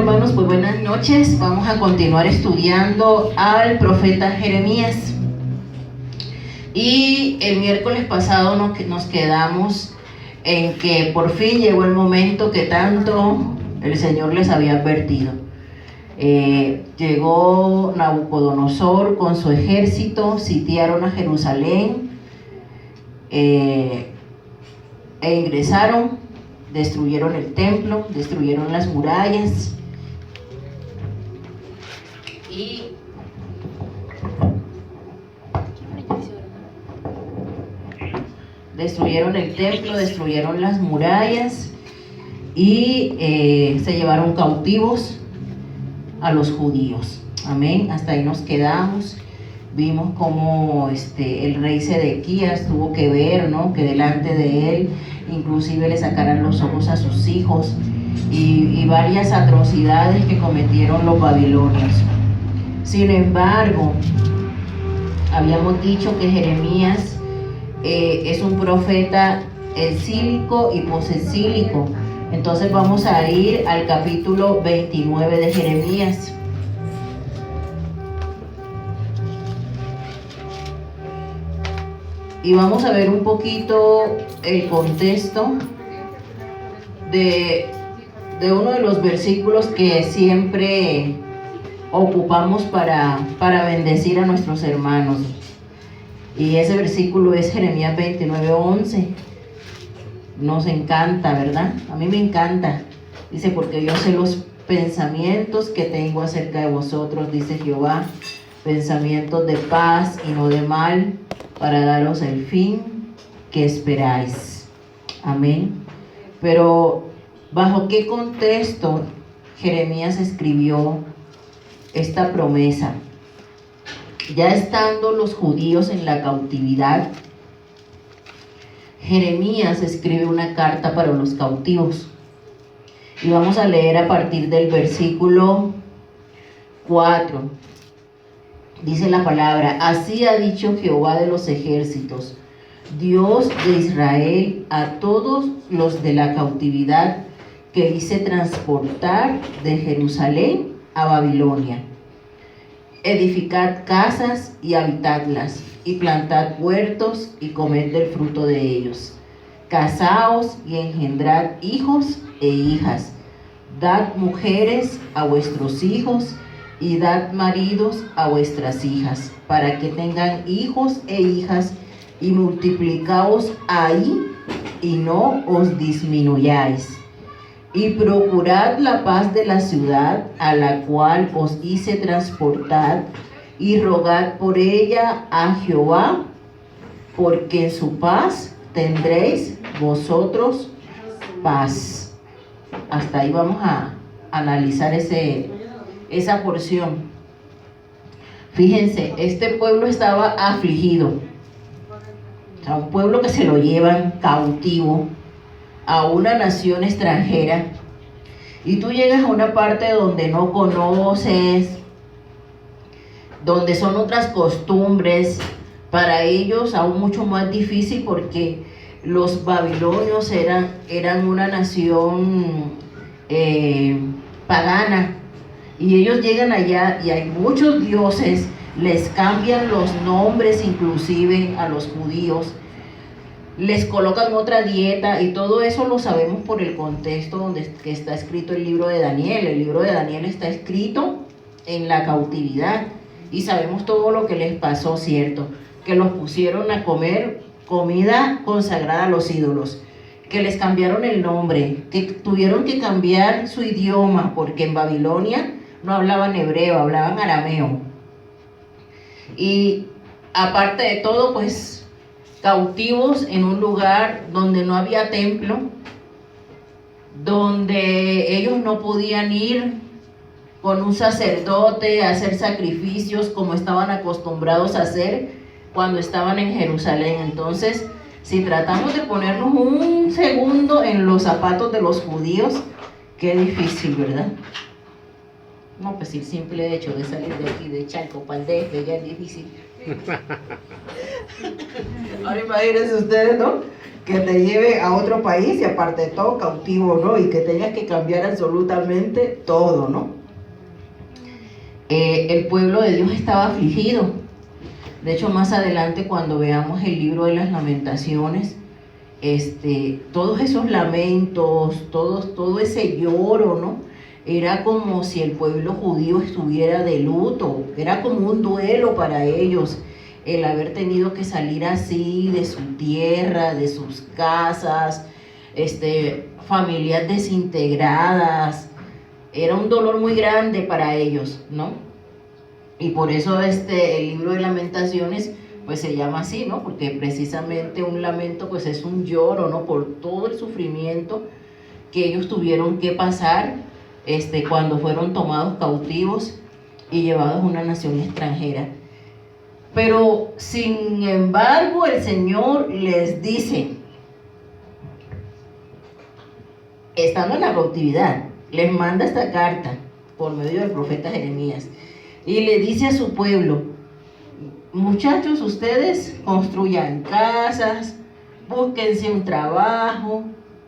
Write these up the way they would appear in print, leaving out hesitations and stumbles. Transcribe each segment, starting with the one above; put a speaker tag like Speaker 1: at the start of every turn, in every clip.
Speaker 1: hermanos, pues buenas noches. Vamos a continuar estudiando al profeta Jeremías. Y el miércoles pasado nos quedamos en que por fin llegó el momento que tanto el Señor les había advertido. Llegó Nabucodonosor con su ejército, sitiaron a Jerusalén e ingresaron, destruyeron el templo, destruyeron las murallas y destruyeron el templo, destruyeron las murallas y se llevaron cautivos a los judíos. Amén. Hasta ahí nos quedamos. Vimos cómo el rey Sedequías tuvo que ver, ¿no?, que delante de él inclusive le sacaran los ojos a sus hijos y varias atrocidades que cometieron los babilonios. Sin embargo, habíamos dicho que Jeremías es un profeta exílico y posexílico. Entonces vamos a ir al capítulo 29 de Jeremías. Y vamos a ver un poquito el contexto de uno de los versículos que siempre ocupamos para bendecir a nuestros hermanos. Y ese versículo es Jeremías 29:11. Nos encanta, ¿verdad? A mí me encanta. Dice, porque yo sé los pensamientos que tengo acerca de vosotros, dice Jehová, pensamientos de paz y no de mal, para daros el fin que esperáis. Amén. Pero ¿bajo qué contexto Jeremías escribió esta promesa? Ya estando los judíos en la cautividad, Jeremías escribe una carta para los cautivos. Y vamos a leer a partir del versículo 4. Dice la palabra: así ha dicho Jehová de los ejércitos, Dios de Israel, a todos los de la cautividad que hice transportar de Jerusalén a Babilonia. Edificad casas y habitadlas, y plantad huertos y comed del fruto de ellos. Casaos y engendrad hijos e hijas. Dad mujeres a vuestros hijos y dad maridos a vuestras hijas, para que tengan hijos e hijas, y multiplicaos ahí y no os disminuyáis. Y procurad la paz de la ciudad a la cual os hice transportar, y rogad por ella a Jehová, porque en su paz tendréis vosotros paz. Hasta ahí vamos a analizar esa porción. Fíjense, este pueblo estaba afligido. O sea, un pueblo que se lo llevan cautivo a una nación extranjera, y tú llegas a una parte donde no conoces, donde son otras costumbres. Para ellos aún mucho más difícil, porque los babilonios eran una nación pagana, y ellos llegan allá y hay muchos dioses, les cambian los nombres inclusive a los judíos, les colocan otra dieta, y todo eso lo sabemos por el contexto que está escrito el libro de Daniel. El libro de Daniel está escrito en la cautividad, y sabemos todo lo que les pasó, ¿cierto? Que los pusieron a comer comida consagrada a los ídolos, que les cambiaron el nombre, que tuvieron que cambiar su idioma, porque en Babilonia no hablaban hebreo, hablaban arameo. Y aparte de todo, pues cautivos en un lugar donde no había templo, donde ellos no podían ir con un sacerdote a hacer sacrificios como estaban acostumbrados a hacer cuando estaban en Jerusalén. Entonces, si tratamos de ponernos un segundo en los zapatos de los judíos, qué difícil, ¿verdad? No, pues el simple hecho de salir de aquí, de Chalco para el DF, ya es difícil. Ahora imagínense ustedes, ¿no? que te lleve a otro país y aparte de todo cautivo, ¿no? Y que tengas que cambiar absolutamente todo, ¿no? El pueblo de Dios estaba afligido. De hecho, más adelante cuando veamos el libro de las Lamentaciones, todos esos lamentos, todo ese lloro, ¿no? Era como si el pueblo judío estuviera de luto, era como un duelo para ellos, el haber tenido que salir así de su tierra, de sus casas, familias desintegradas. Era un dolor muy grande para ellos, ¿no? Y por eso el libro de Lamentaciones pues se llama así, ¿no? Porque precisamente un lamento pues es un lloro, ¿no? Por todo el sufrimiento que ellos tuvieron que pasar cuando fueron tomados cautivos y llevados a una nación extranjera. Pero sin embargo el Señor les dice, estando en la cautividad, les manda esta carta por medio del profeta Jeremías y le dice a su pueblo: muchachos, ustedes construyan casas, búsquense un trabajo,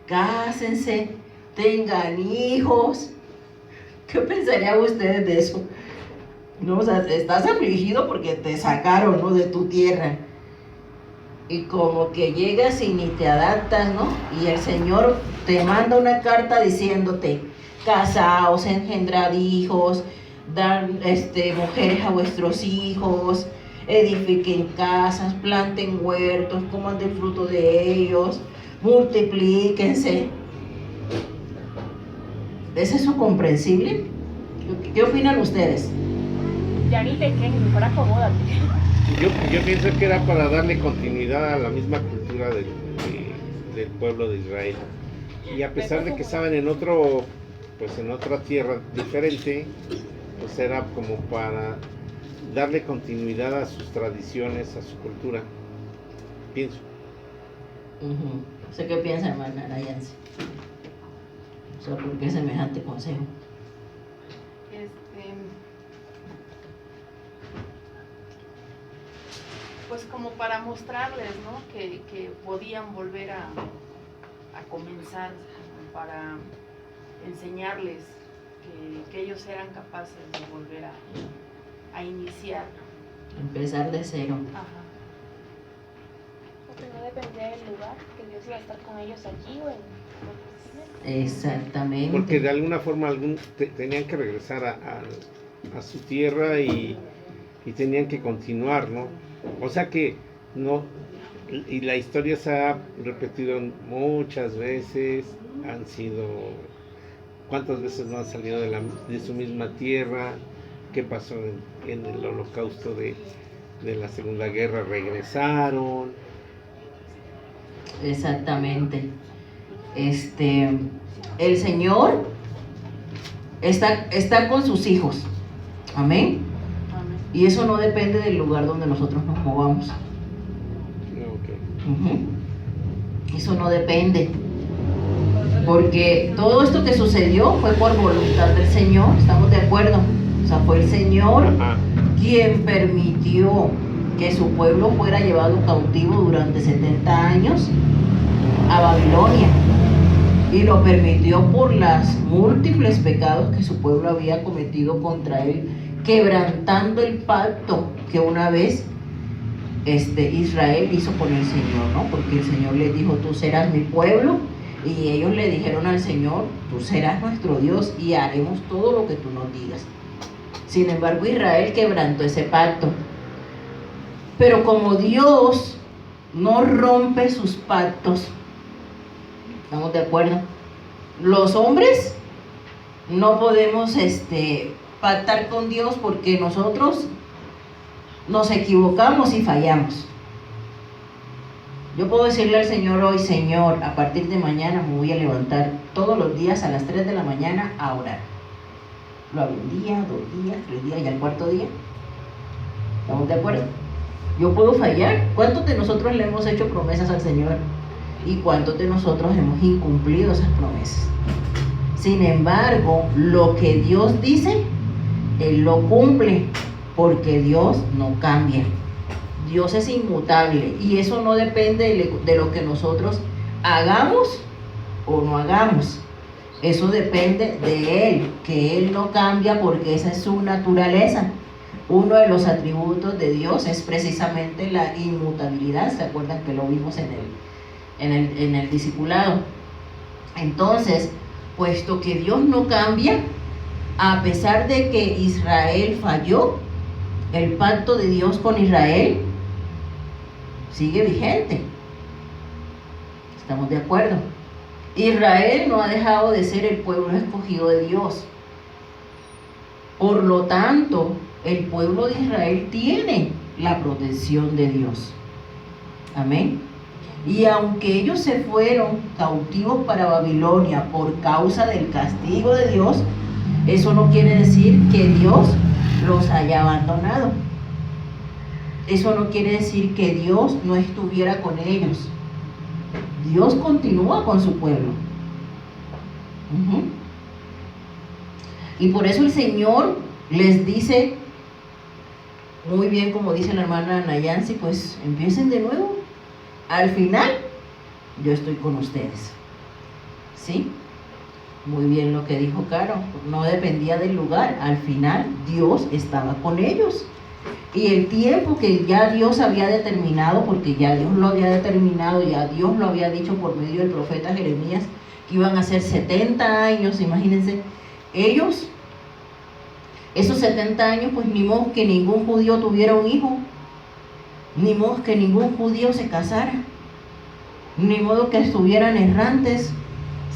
Speaker 1: cásense, tengan hijos. ¿Qué pensarían ustedes de eso? No, o sea, estás afligido porque te sacaron, ¿no?, de tu tierra. Y como que llegas y ni te adaptas, ¿no? Y el Señor te manda una carta diciéndote: casaos, engendrad hijos, dan mujeres a vuestros hijos, edifiquen casas, planten huertos, coman del fruto de ellos, multiplíquense. ¿Es eso comprensible? ¿Qué opinan ustedes?
Speaker 2: Ya ni te quejes, mejor acomódate.
Speaker 3: Yo pienso que era para darle continuidad a la misma cultura del pueblo de Israel. Y a pesar de que estaban en otra tierra diferente, pues era como para darle continuidad a sus tradiciones, a su cultura. Pienso.
Speaker 1: No sé qué piensa, hermana Yancy. O sea, ¿por qué semejante consejo?
Speaker 2: Pues como para mostrarles, ¿no?, que podían volver a comenzar, para enseñarles que ellos eran capaces de volver a iniciar.
Speaker 1: Empezar de cero.
Speaker 2: Ajá.
Speaker 4: Porque no dependía del lugar, que Dios iba a estar con ellos allí o en
Speaker 1: Exactamente.
Speaker 3: Porque de alguna forma tenían que regresar a su tierra y tenían que continuar, ¿no? O sea que no, y la historia se ha repetido muchas veces, han sido, ¿cuántas veces no han salido de su misma tierra? ¿Qué pasó en el holocausto de la Segunda Guerra? Regresaron.
Speaker 1: Exactamente. El Señor está con sus hijos. Amén. Y eso no depende del lugar donde nosotros nos movamos. Eso no depende. Porque todo esto que sucedió fue por voluntad del Señor, ¿estamos de acuerdo? O sea, fue el Señor quien permitió que su pueblo fuera llevado cautivo durante 70 años a Babilonia. Y lo permitió por los múltiples pecados que su pueblo había cometido contra él, quebrantando el pacto que una vez Israel hizo con el Señor, ¿no? Porque el Señor le dijo: tú serás mi pueblo, y ellos le dijeron al Señor: tú serás nuestro Dios y haremos todo lo que tú nos digas. Sin embargo, Israel quebrantó ese pacto. Pero como Dios no rompe sus pactos, ¿estamos de acuerdo? Los hombres no podemos pactar con Dios, porque nosotros nos equivocamos y fallamos. Yo puedo decirle al Señor hoy: Señor, a partir de mañana me voy a levantar todos los días a las 3 de la mañana a orar. Lo hago un día, 2 días, 3 días y al cuarto día. ¿Estamos de acuerdo? Yo puedo fallar. ¿Cuántos de nosotros le hemos hecho promesas al Señor? ¿Y cuántos de nosotros hemos incumplido esas promesas? Sin embargo, lo que Dios dice, Él lo cumple, porque Dios no cambia. Dios es inmutable y eso no depende de lo que nosotros hagamos o no hagamos. Eso depende de Él, que Él no cambia porque esa es su naturaleza. Uno de los atributos de Dios es precisamente la inmutabilidad. ¿Se acuerdan que lo vimos en el discipulado? Entonces, puesto que Dios no cambia, a pesar de que Israel falló, el pacto de Dios con Israel sigue vigente. ¿Estamos de acuerdo? Israel no ha dejado de ser el pueblo escogido de Dios. Por lo tanto, el pueblo de Israel tiene la protección de Dios. Amén. Y aunque ellos se fueron cautivos para Babilonia por causa del castigo de Dios, eso no quiere decir que Dios los haya abandonado. Eso no quiere decir que Dios no estuviera con ellos. Dios continúa con su pueblo. Y por eso el Señor les dice, muy bien como dice la hermana Nayansi, pues empiecen de nuevo. Al final, yo estoy con ustedes. ¿Sí? Muy bien lo que dijo Caro, no dependía del lugar, al final Dios estaba con ellos. Y el tiempo que ya Dios había determinado, porque ya Dios lo había determinado, ya Dios lo había dicho por medio del profeta Jeremías, que iban a ser 70 años, imagínense, ellos, esos 70 años, pues ni modo que ningún judío tuviera un hijo, ni modo que ningún judío se casara, ni modo que estuvieran errantes,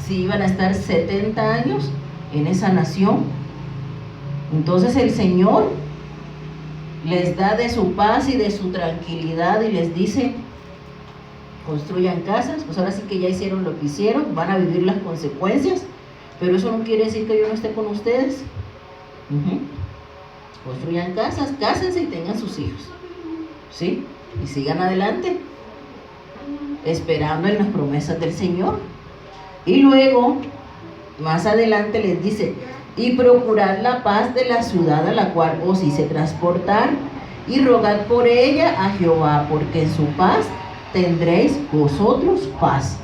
Speaker 1: si iban a estar 70 años en esa nación. Entonces el Señor les da de su paz y de su tranquilidad y les dice, construyan casas. Pues ahora sí que ya hicieron lo que hicieron, van a vivir las consecuencias, pero eso no quiere decir que yo no esté con ustedes. Construyan casas, cásense y tengan sus hijos, ¿sí? Y sigan adelante esperando en las promesas del Señor. Y luego, más adelante les dice, y procurad la paz de la ciudad a la cual os hice transportar, y rogad por ella a Jehová, porque en su paz tendréis vosotros paz.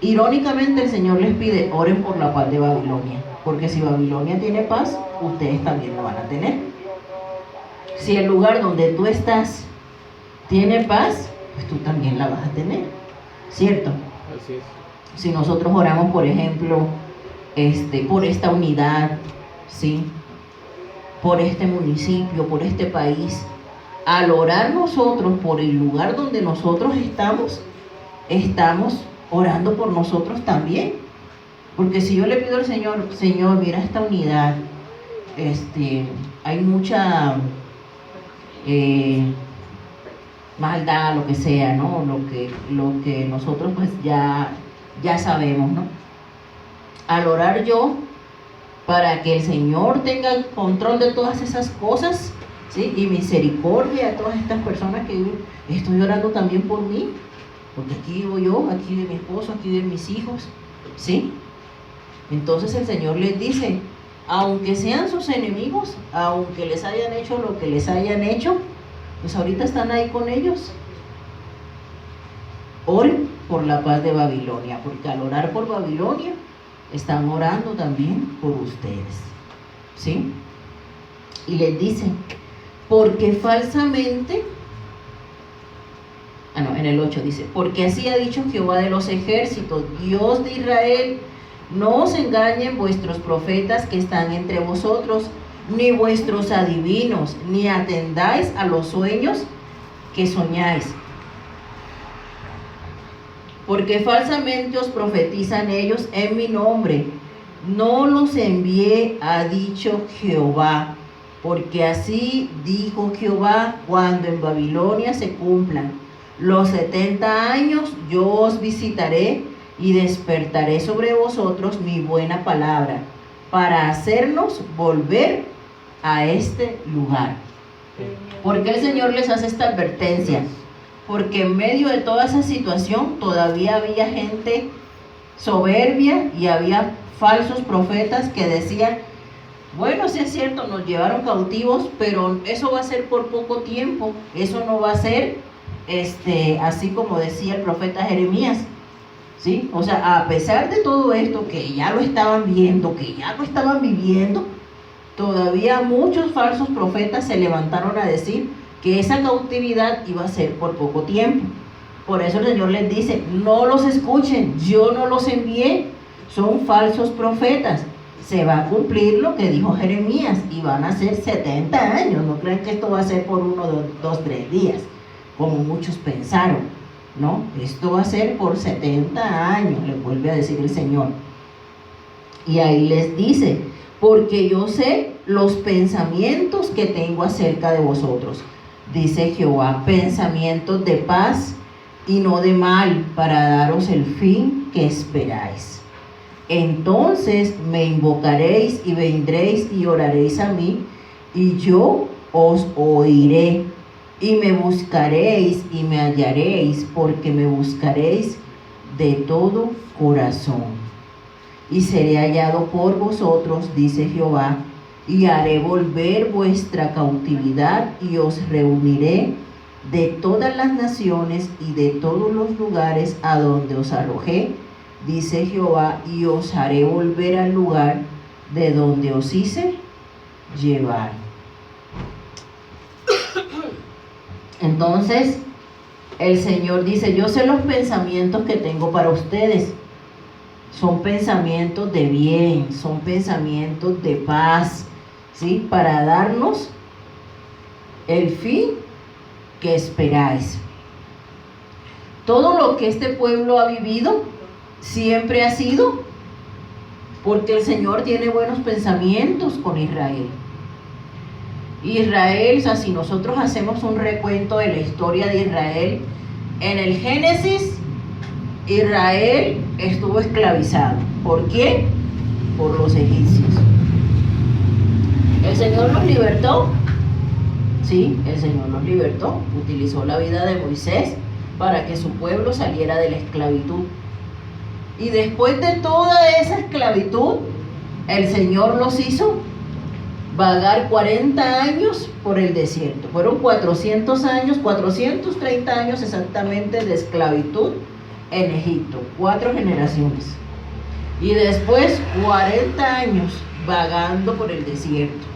Speaker 1: Irónicamente el Señor les pide, oren por la paz de Babilonia, porque si Babilonia tiene paz, ustedes también la van a tener. Si el lugar donde tú estás tiene paz, pues tú también la vas a tener, ¿cierto?
Speaker 3: Así es.
Speaker 1: Si nosotros oramos, por ejemplo, por esta unidad, ¿sí? Por este municipio, por este país, al orar nosotros por el lugar donde nosotros estamos orando por nosotros también. Porque si yo le pido al Señor, Señor, mira esta unidad, hay mucha maldad, lo que sea, ¿no? Lo que nosotros pues ya sabemos, ¿no? Al orar yo para que el Señor tenga el control de todas esas cosas, ¿sí? Y misericordia a todas estas personas que viven, estoy orando también por mí, porque aquí vivo yo, aquí de mi esposo, aquí de mis hijos, ¿sí? Entonces el Señor les dice, aunque sean sus enemigos, aunque les hayan hecho lo que les hayan hecho, pues ahorita están ahí con ellos. Oren por la paz de Babilonia, porque al orar por Babilonia, están orando también por ustedes, ¿sí? Y les dice, porque falsamente, en el 8 dice, porque así ha dicho Jehová de los ejércitos, Dios de Israel, no os engañen vuestros profetas que están entre vosotros, ni vuestros adivinos, ni atendáis a los sueños que soñáis. Porque falsamente os profetizan ellos en mi nombre. No los envié, ha dicho Jehová. Porque así dijo Jehová, cuando en Babilonia se cumplan los 70 años, yo os visitaré y despertaré sobre vosotros mi buena palabra, para hacernos volver a este lugar. ¿Por qué el Señor les hace esta advertencia? Porque en medio de toda esa situación todavía había gente soberbia y había falsos profetas que decían, Bueno, sí es cierto, nos llevaron cautivos, pero eso va a ser por poco tiempo. Eso no va a ser así como decía el profeta Jeremías, ¿sí? O sea, a pesar de todo esto, que ya lo estaban viendo, que ya lo estaban viviendo, todavía muchos falsos profetas se levantaron a decir que esa cautividad iba a ser por poco tiempo. Por eso el Señor les dice, no los escuchen, yo no los envié, son falsos profetas. Se va a cumplir lo que dijo Jeremías y van a ser 70 años. No crean que esto va a ser por 1, 2, 3 días, como muchos pensaron, ¿no? Esto va a ser por 70 años, le vuelve a decir el Señor. Y ahí les dice, porque yo sé los pensamientos que tengo acerca de vosotros, dice Jehová, pensamientos de paz y no de mal, para daros el fin que esperáis. Entonces me invocaréis y vendréis y oraréis a mí, y yo os oiré, y me buscaréis y me hallaréis, porque me buscaréis de todo corazón. Y seré hallado por vosotros, dice Jehová, y haré volver vuestra cautividad, y os reuniré de todas las naciones y de todos los lugares a donde os arrojé, dice Jehová, y os haré volver al lugar de donde os hice llevar. Entonces, el Señor dice, yo sé los pensamientos que tengo para ustedes. Son pensamientos de bien, son pensamientos de paz, ¿sí? Para darnos el fin que esperáis. Todo lo que este pueblo ha vivido siempre ha sido porque el Señor tiene buenos pensamientos con Israel. Israel, o sea, si nosotros hacemos un recuento de la historia de Israel, en el Génesis, Israel estuvo esclavizado. ¿Por qué? Por los egipcios. ¿El Señor los libertó? Sí, el Señor los libertó. Utilizó la vida de Moisés para que su pueblo saliera de la esclavitud. Y después de toda esa esclavitud, el Señor los hizo vagar 40 años por el desierto. Fueron 400 años, 430 años exactamente de esclavitud en Egipto, 4 generaciones. Y después 40 años vagando por el desierto.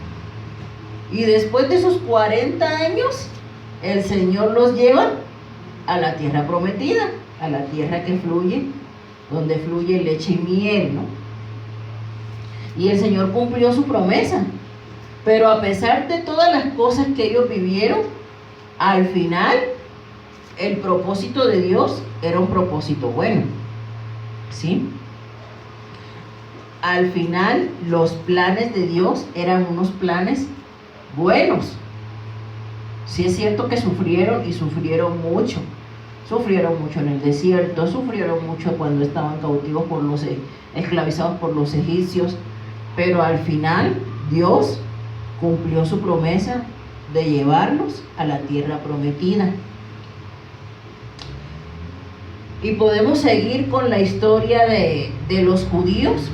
Speaker 1: Y después de esos 40 años, el Señor los lleva a la tierra prometida, a la tierra que fluye, donde fluye leche y miel, ¿no? Y el Señor cumplió su promesa. Pero a pesar de todas las cosas que ellos vivieron, al final, el propósito de Dios era un propósito bueno, ¿sí? Al final, los planes de Dios eran unos planes buenos. Sí es cierto que sufrieron y sufrieron mucho. Sufrieron mucho en el desierto, sufrieron mucho cuando estaban cautivos por esclavizados por los egipcios, pero al final Dios cumplió su promesa de llevarlos a la tierra prometida. Y podemos seguir con la historia de los judíos.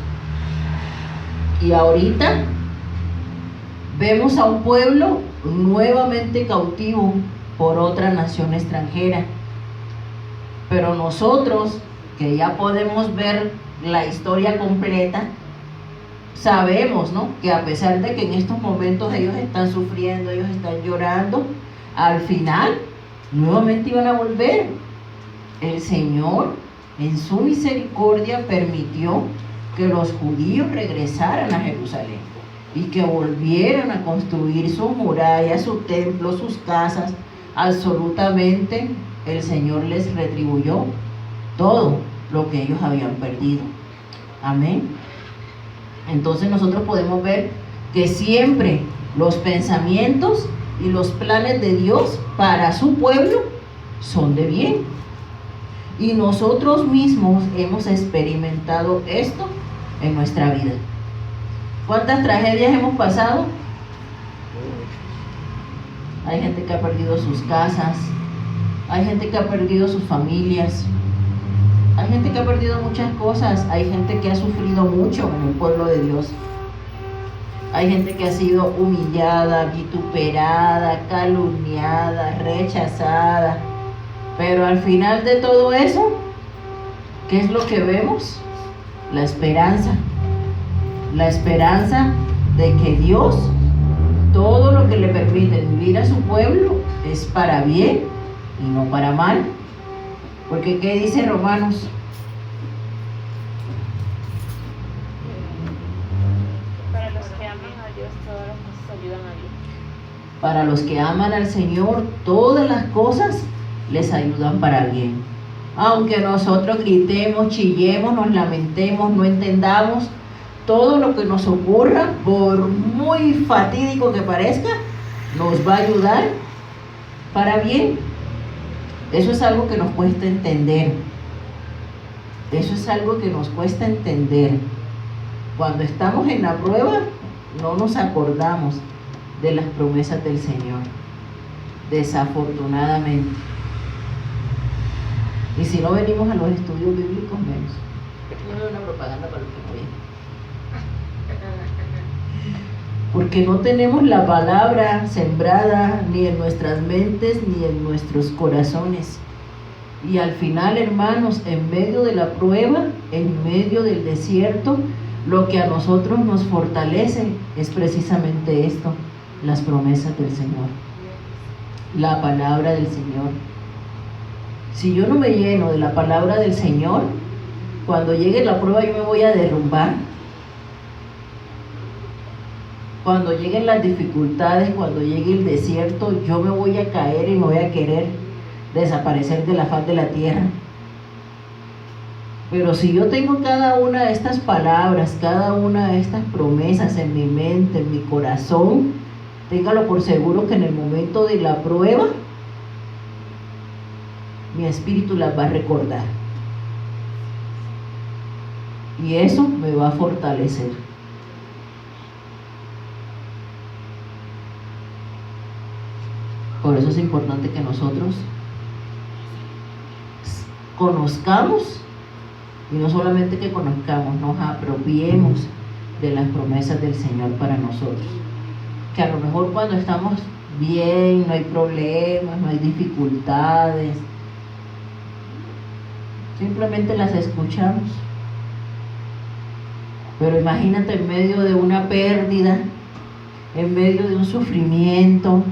Speaker 1: Y ahorita vemos a un pueblo nuevamente cautivo por otra nación extranjera. Pero nosotros, que ya podemos ver la historia completa, sabemos, ¿no?, que a pesar de que en estos momentos ellos están sufriendo, ellos están llorando, al final nuevamente iban a volver. El Señor, en su misericordia, permitió que los judíos regresaran a Jerusalén y que volvieran a construir sus murallas, sus templos, sus casas. Absolutamente el Señor les retribuyó todo lo que ellos habían perdido. Amén. Entonces nosotros podemos ver que siempre los pensamientos y los planes de Dios para su pueblo son de bien. Y nosotros mismos hemos experimentado esto en nuestra vida. ¿Cuántas tragedias hemos pasado? Hay gente que ha perdido sus casas, hay gente que ha perdido sus familias, hay gente que ha perdido muchas cosas, hay gente que ha sufrido mucho en el pueblo de Dios. Hay gente que ha sido humillada, vituperada, calumniada, rechazada. Pero al final de todo eso, ¿qué es lo que vemos? La esperanza. La esperanza de que Dios, todo lo que le permite vivir a su pueblo es para bien y no para mal. Porque ¿qué dice Romanos?
Speaker 4: Para los que aman a Dios, todas las cosas ayudan a Dios.
Speaker 1: Para los que aman al Señor, todas las cosas les ayudan para bien. Aunque nosotros gritemos, chillemos, nos lamentemos, no entendamos, todo lo que nos ocurra, por muy fatídico que parezca, nos va a ayudar para bien. Eso es algo que nos cuesta entender. Eso es algo que nos cuesta entender. Cuando estamos en la prueba, no nos acordamos de las promesas del Señor, desafortunadamente. Y si no venimos a los estudios bíblicos, menos. No es una propaganda para los que no vienen. Porque no tenemos la palabra sembrada ni en nuestras mentes ni en nuestros corazones. Y al final, hermanos, en medio de la prueba, en medio del desierto, lo que a nosotros nos fortalece es precisamente esto: las promesas del Señor, la palabra del Señor. Si yo no me lleno de la palabra del Señor, cuando llegue la prueba yo me voy a derrumbar. Cuando lleguen las dificultades, cuando llegue el desierto, yo me voy a caer y me voy a querer desaparecer de la faz de la tierra. Pero si yo tengo cada una de estas palabras, cada una de estas promesas en mi mente, en mi corazón, téngalo por seguro que en el momento de la prueba, mi espíritu las va a recordar. Y eso me va a fortalecer. Por eso es importante que nosotros conozcamos, y no solamente que conozcamos, nos apropiemos de las promesas del Señor para nosotros. Que a lo mejor cuando estamos bien, no hay problemas, no hay dificultades, simplemente las escuchamos. Pero imagínate en medio de una pérdida, en medio de un sufrimiento,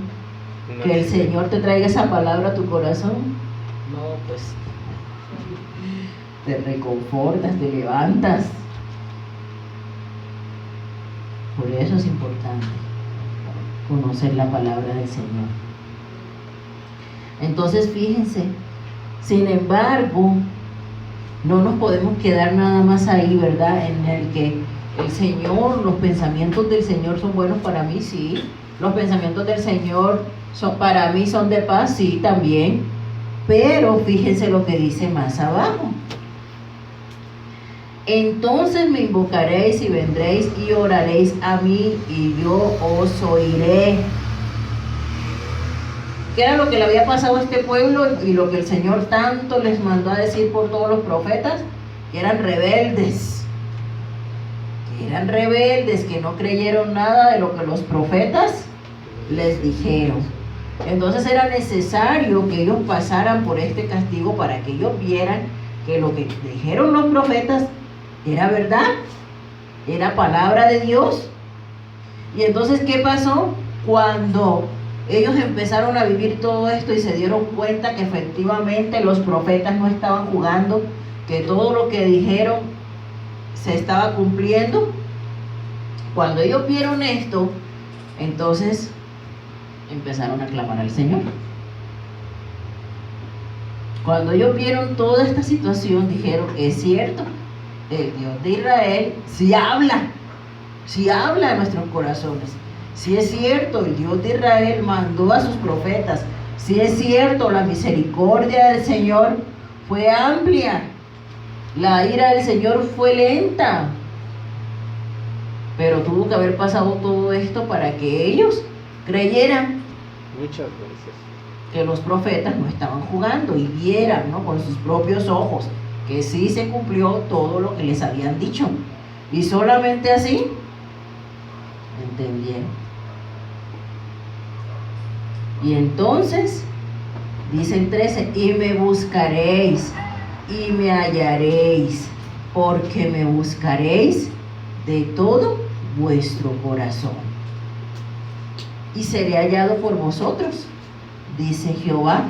Speaker 1: que el Señor te traiga esa palabra a tu corazón. No, pues te reconfortas, te levantas. Por eso es importante conocer la palabra del Señor. Entonces fíjense, sin embargo, no nos podemos quedar nada más ahí, ¿verdad? En el que el Señor, los pensamientos del Señor son buenos para mí, sí. Los pensamientos del Señor para mí son de paz, sí, también. Pero fíjense lo que dice más abajo. Entonces me invocaréis y vendréis y oraréis a mí y yo os oiré. ¿Qué era lo que le había pasado a este pueblo y lo que el Señor tanto les mandó a decir por todos los profetas? Que eran rebeldes. Que no creyeron nada de lo que los profetas les dijeron. Entonces era necesario que ellos pasaran por este castigo para que ellos vieran que lo que dijeron los profetas era verdad, era palabra de Dios. Y entonces, ¿qué pasó? Cuando ellos empezaron a vivir todo esto y se dieron cuenta que efectivamente los profetas no estaban jugando, que todo lo que dijeron se estaba cumpliendo, cuando ellos vieron esto, entonces empezaron a clamar al Señor. Cuando ellos vieron toda esta situación, dijeron: es cierto, el Dios de Israel sí habla a nuestros corazones. Sí es cierto, el Dios de Israel mandó a sus profetas. Sí es cierto, la misericordia del Señor fue amplia. La ira del Señor fue lenta. Pero tuvo que haber pasado todo esto para que ellos creyeran.
Speaker 3: Muchas veces.
Speaker 1: Que los profetas no estaban jugando y vieran, ¿no?, con sus propios ojos que sí se cumplió todo lo que les habían dicho. Y solamente así ¿Entendieron? Y entonces, dice el 13, y me buscaréis y me hallaréis, porque me buscaréis de todo vuestro corazón. Y seré hallado por vosotros, dice Jehová,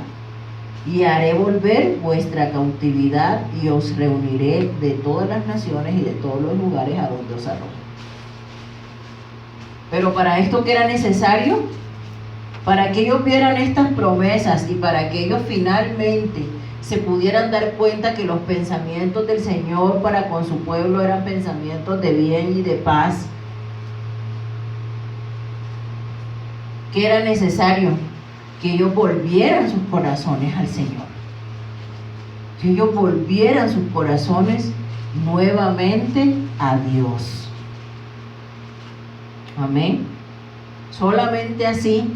Speaker 1: y haré volver vuestra cautividad y os reuniré de todas las naciones y de todos los lugares a donde os arroje. Pero para esto, ¿qué era necesario? Para que ellos vieran estas promesas y para que ellos finalmente se pudieran dar cuenta que los pensamientos del Señor para con su pueblo eran pensamientos de bien y de paz. ¿Qué era necesario? Que ellos volvieran sus corazones al Señor. Que ellos volvieran sus corazones nuevamente a Dios. Amén. Solamente así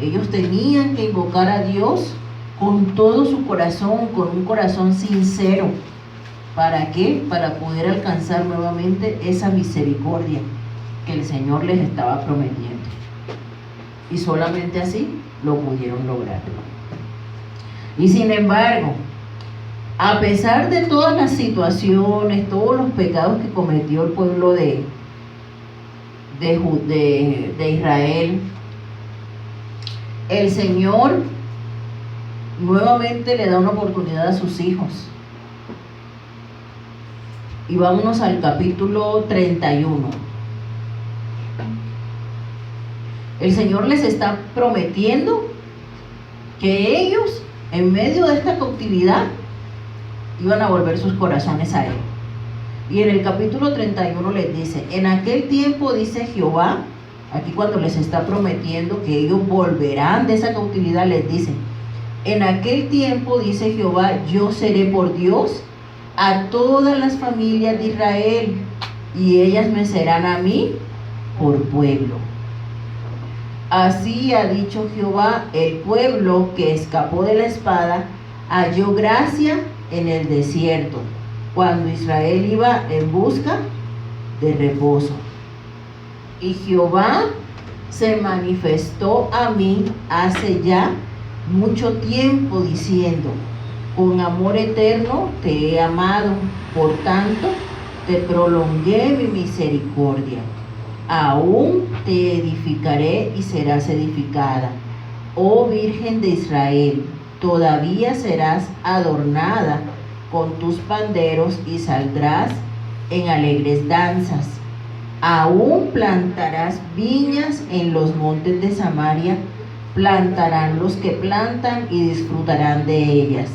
Speaker 1: ellos tenían que invocar a Dios con todo su corazón, con un corazón sincero. ¿Para qué? Para poder alcanzar nuevamente esa misericordia que el Señor les estaba prometiendo. Y solamente así lo pudieron lograr. Y sin embargo, a pesar de todas las situaciones, todos los pecados que cometió el pueblo de Israel, el Señor nuevamente le da una oportunidad a sus hijos. Y vámonos al capítulo 31. El Señor les está prometiendo que ellos, en medio de esta cautividad, iban a volver sus corazones a Él. Y en el capítulo 31 les dice, en aquel tiempo, dice Jehová, aquí cuando les está prometiendo que ellos volverán de esa cautividad, les dice, en aquel tiempo, dice Jehová, yo seré por Dios a todas las familias de Israel, y ellas me serán a mí por pueblo. Así ha dicho Jehová, el pueblo que escapó de la espada halló gracia en el desierto, cuando Israel iba en busca de reposo. Y Jehová se manifestó a mí hace ya mucho tiempo, diciendo, con amor eterno te he amado, por tanto te prolongué mi misericordia. Aún te edificaré y serás edificada, oh Virgen de Israel, todavía serás adornada con tus panderos y saldrás en alegres danzas. Aún plantarás viñas en los montes de Samaria, plantarán los que plantan y disfrutarán de ellas,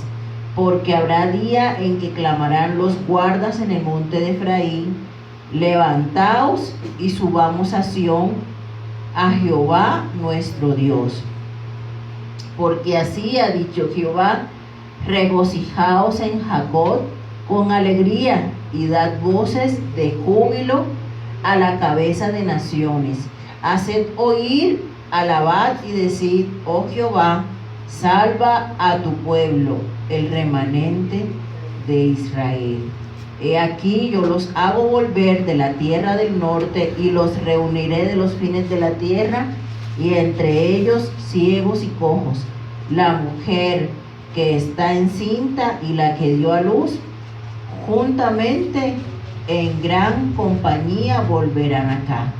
Speaker 1: porque habrá día en que clamarán los guardas en el monte de Efraín, levantaos y subamos a Sión, a Jehová nuestro Dios. Porque así ha dicho Jehová, regocijaos en Jacob con alegría y dad voces de júbilo a la cabeza de naciones. Haced oír, alabad y decid, oh Jehová, salva a tu pueblo, el remanente de Israel. He aquí yo los hago volver de la tierra del norte y los reuniré de los fines de la tierra, y entre ellos ciegos y cojos, la mujer que está encinta y la que dio a luz, juntamente en gran compañía volverán acá.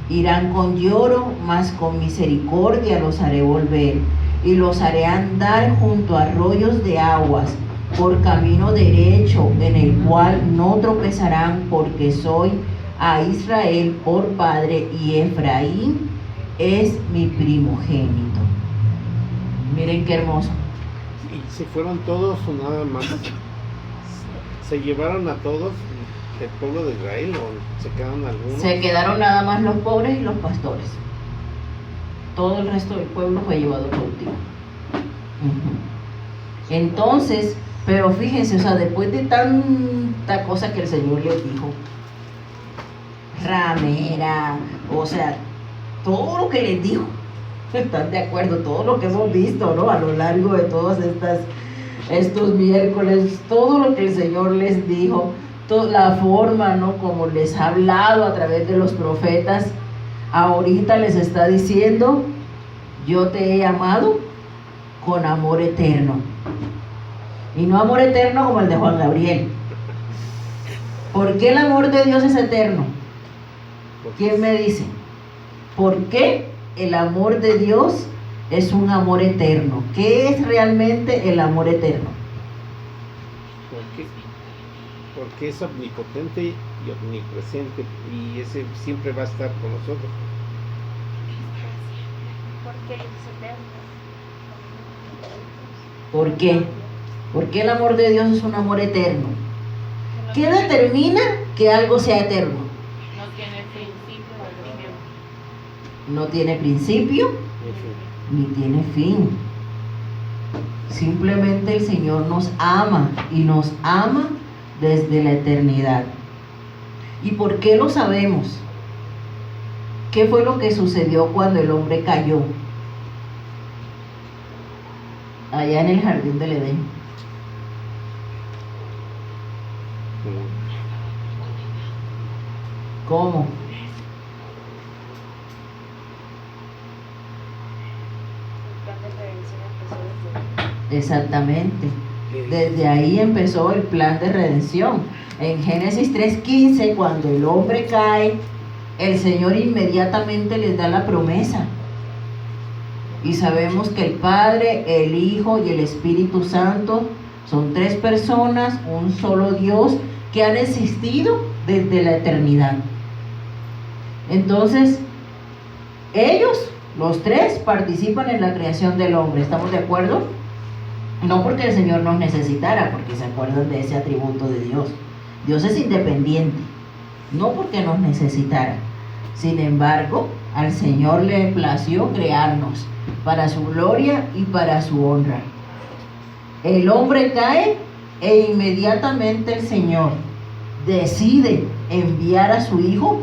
Speaker 1: Irán con lloro, mas con misericordia los haré volver, y los haré andar junto a arroyos de aguas, por camino derecho, en el cual no tropezarán, porque soy a Israel por padre, y Efraín es mi primogénito. Miren qué hermoso.
Speaker 3: ¿Y se fueron todos o nada más? ¿Se llevaron a todos el pueblo de Israel o se quedaron algunos?
Speaker 1: Se quedaron nada más los pobres y los pastores. Todo el resto del pueblo fue llevado cautivo. Entonces, pero fíjense, o sea, después de tanta cosa que el Señor les dijo, ramera, o sea, todo lo que les dijo, ¿están de acuerdo? Todo lo que hemos visto, ¿no? A lo largo de todos estos miércoles, todo lo que el Señor les dijo, la forma, ¿no?, como les ha hablado a través de los profetas, ahorita les está diciendo: yo te he amado con amor eterno. Y no amor eterno como el de Juan Gabriel. ¿Por qué el amor de Dios es eterno? ¿Quién me dice? ¿Por qué el amor de Dios es un amor eterno? ¿Qué es realmente el amor eterno?
Speaker 3: Porque es omnipotente y omnipresente, y ese siempre va a estar con nosotros.
Speaker 4: Porque es eterno.
Speaker 1: ¿Por qué? Porque el amor de Dios es un amor eterno. ¿Qué determina que algo sea eterno?
Speaker 2: No tiene principio ni fin.
Speaker 1: No tiene principio ni tiene fin. Simplemente el Señor nos ama, y nos ama desde la eternidad. ¿Y por qué lo sabemos? ¿Qué fue lo que sucedió cuando el hombre cayó allá en el jardín del Edén? ¿Cómo?
Speaker 4: El plan de redención empezó desde
Speaker 1: Exactamente. Desde ahí empezó el plan de redención. En Génesis 3:15, cuando el hombre cae, el Señor inmediatamente les da la promesa. Y sabemos que el Padre, el Hijo y el Espíritu Santo son tres personas, un solo Dios, que han existido desde la eternidad. Entonces, ellos, los tres, participan en la creación del hombre. ¿Estamos de acuerdo? No porque el Señor nos necesitara, porque se acuerdan de ese atributo de Dios. Dios es independiente, no porque nos necesitara. Sin embargo, al Señor le plació crearnos para su gloria y para su honra. El hombre cae e inmediatamente el Señor decide enviar a su Hijo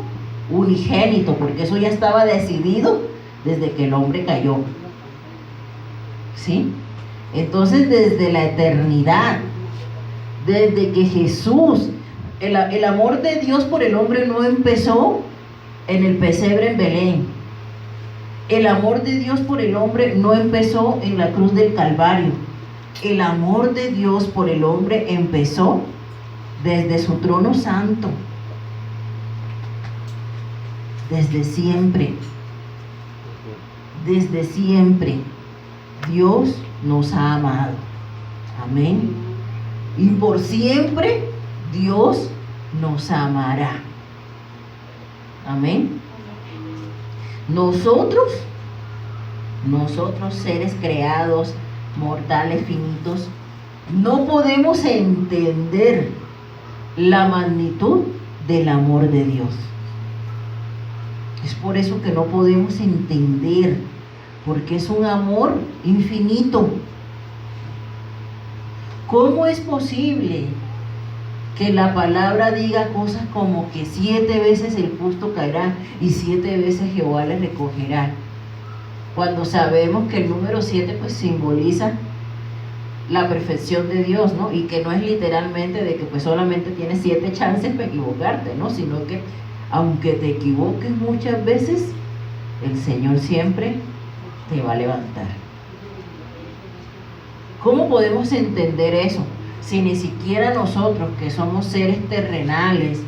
Speaker 1: unigénito, porque eso ya estaba decidido desde que el hombre cayó. ¿Sí? Entonces, desde la eternidad, desde que Jesús, el amor de Dios por el hombre no empezó en el pesebre en Belén. El amor de Dios por el hombre no empezó en la cruz del Calvario. El amor de Dios por el hombre empezó desde su trono santo, desde siempre. Desde siempre Dios nos ha amado. Amén. Y por siempre Dios nos amará. Amén. Nosotros seres creados, mortales, finitos, no podemos entender la magnitud del amor de Dios. Es por eso que no podemos entender, porque es un amor infinito. ¿Cómo es posible que la palabra diga cosas como que 7 veces el justo caerá y 7 veces Jehová le recogerá? Cuando sabemos que el número 7 pues simboliza la perfección de Dios, ¿no? Y que no es literalmente de que pues solamente tienes 7 chances para equivocarte, ¿no? Sino que aunque te equivoques muchas veces, el Señor siempre te va a levantar. ¿Cómo podemos entender eso? Si ni siquiera nosotros, que somos seres terrenales,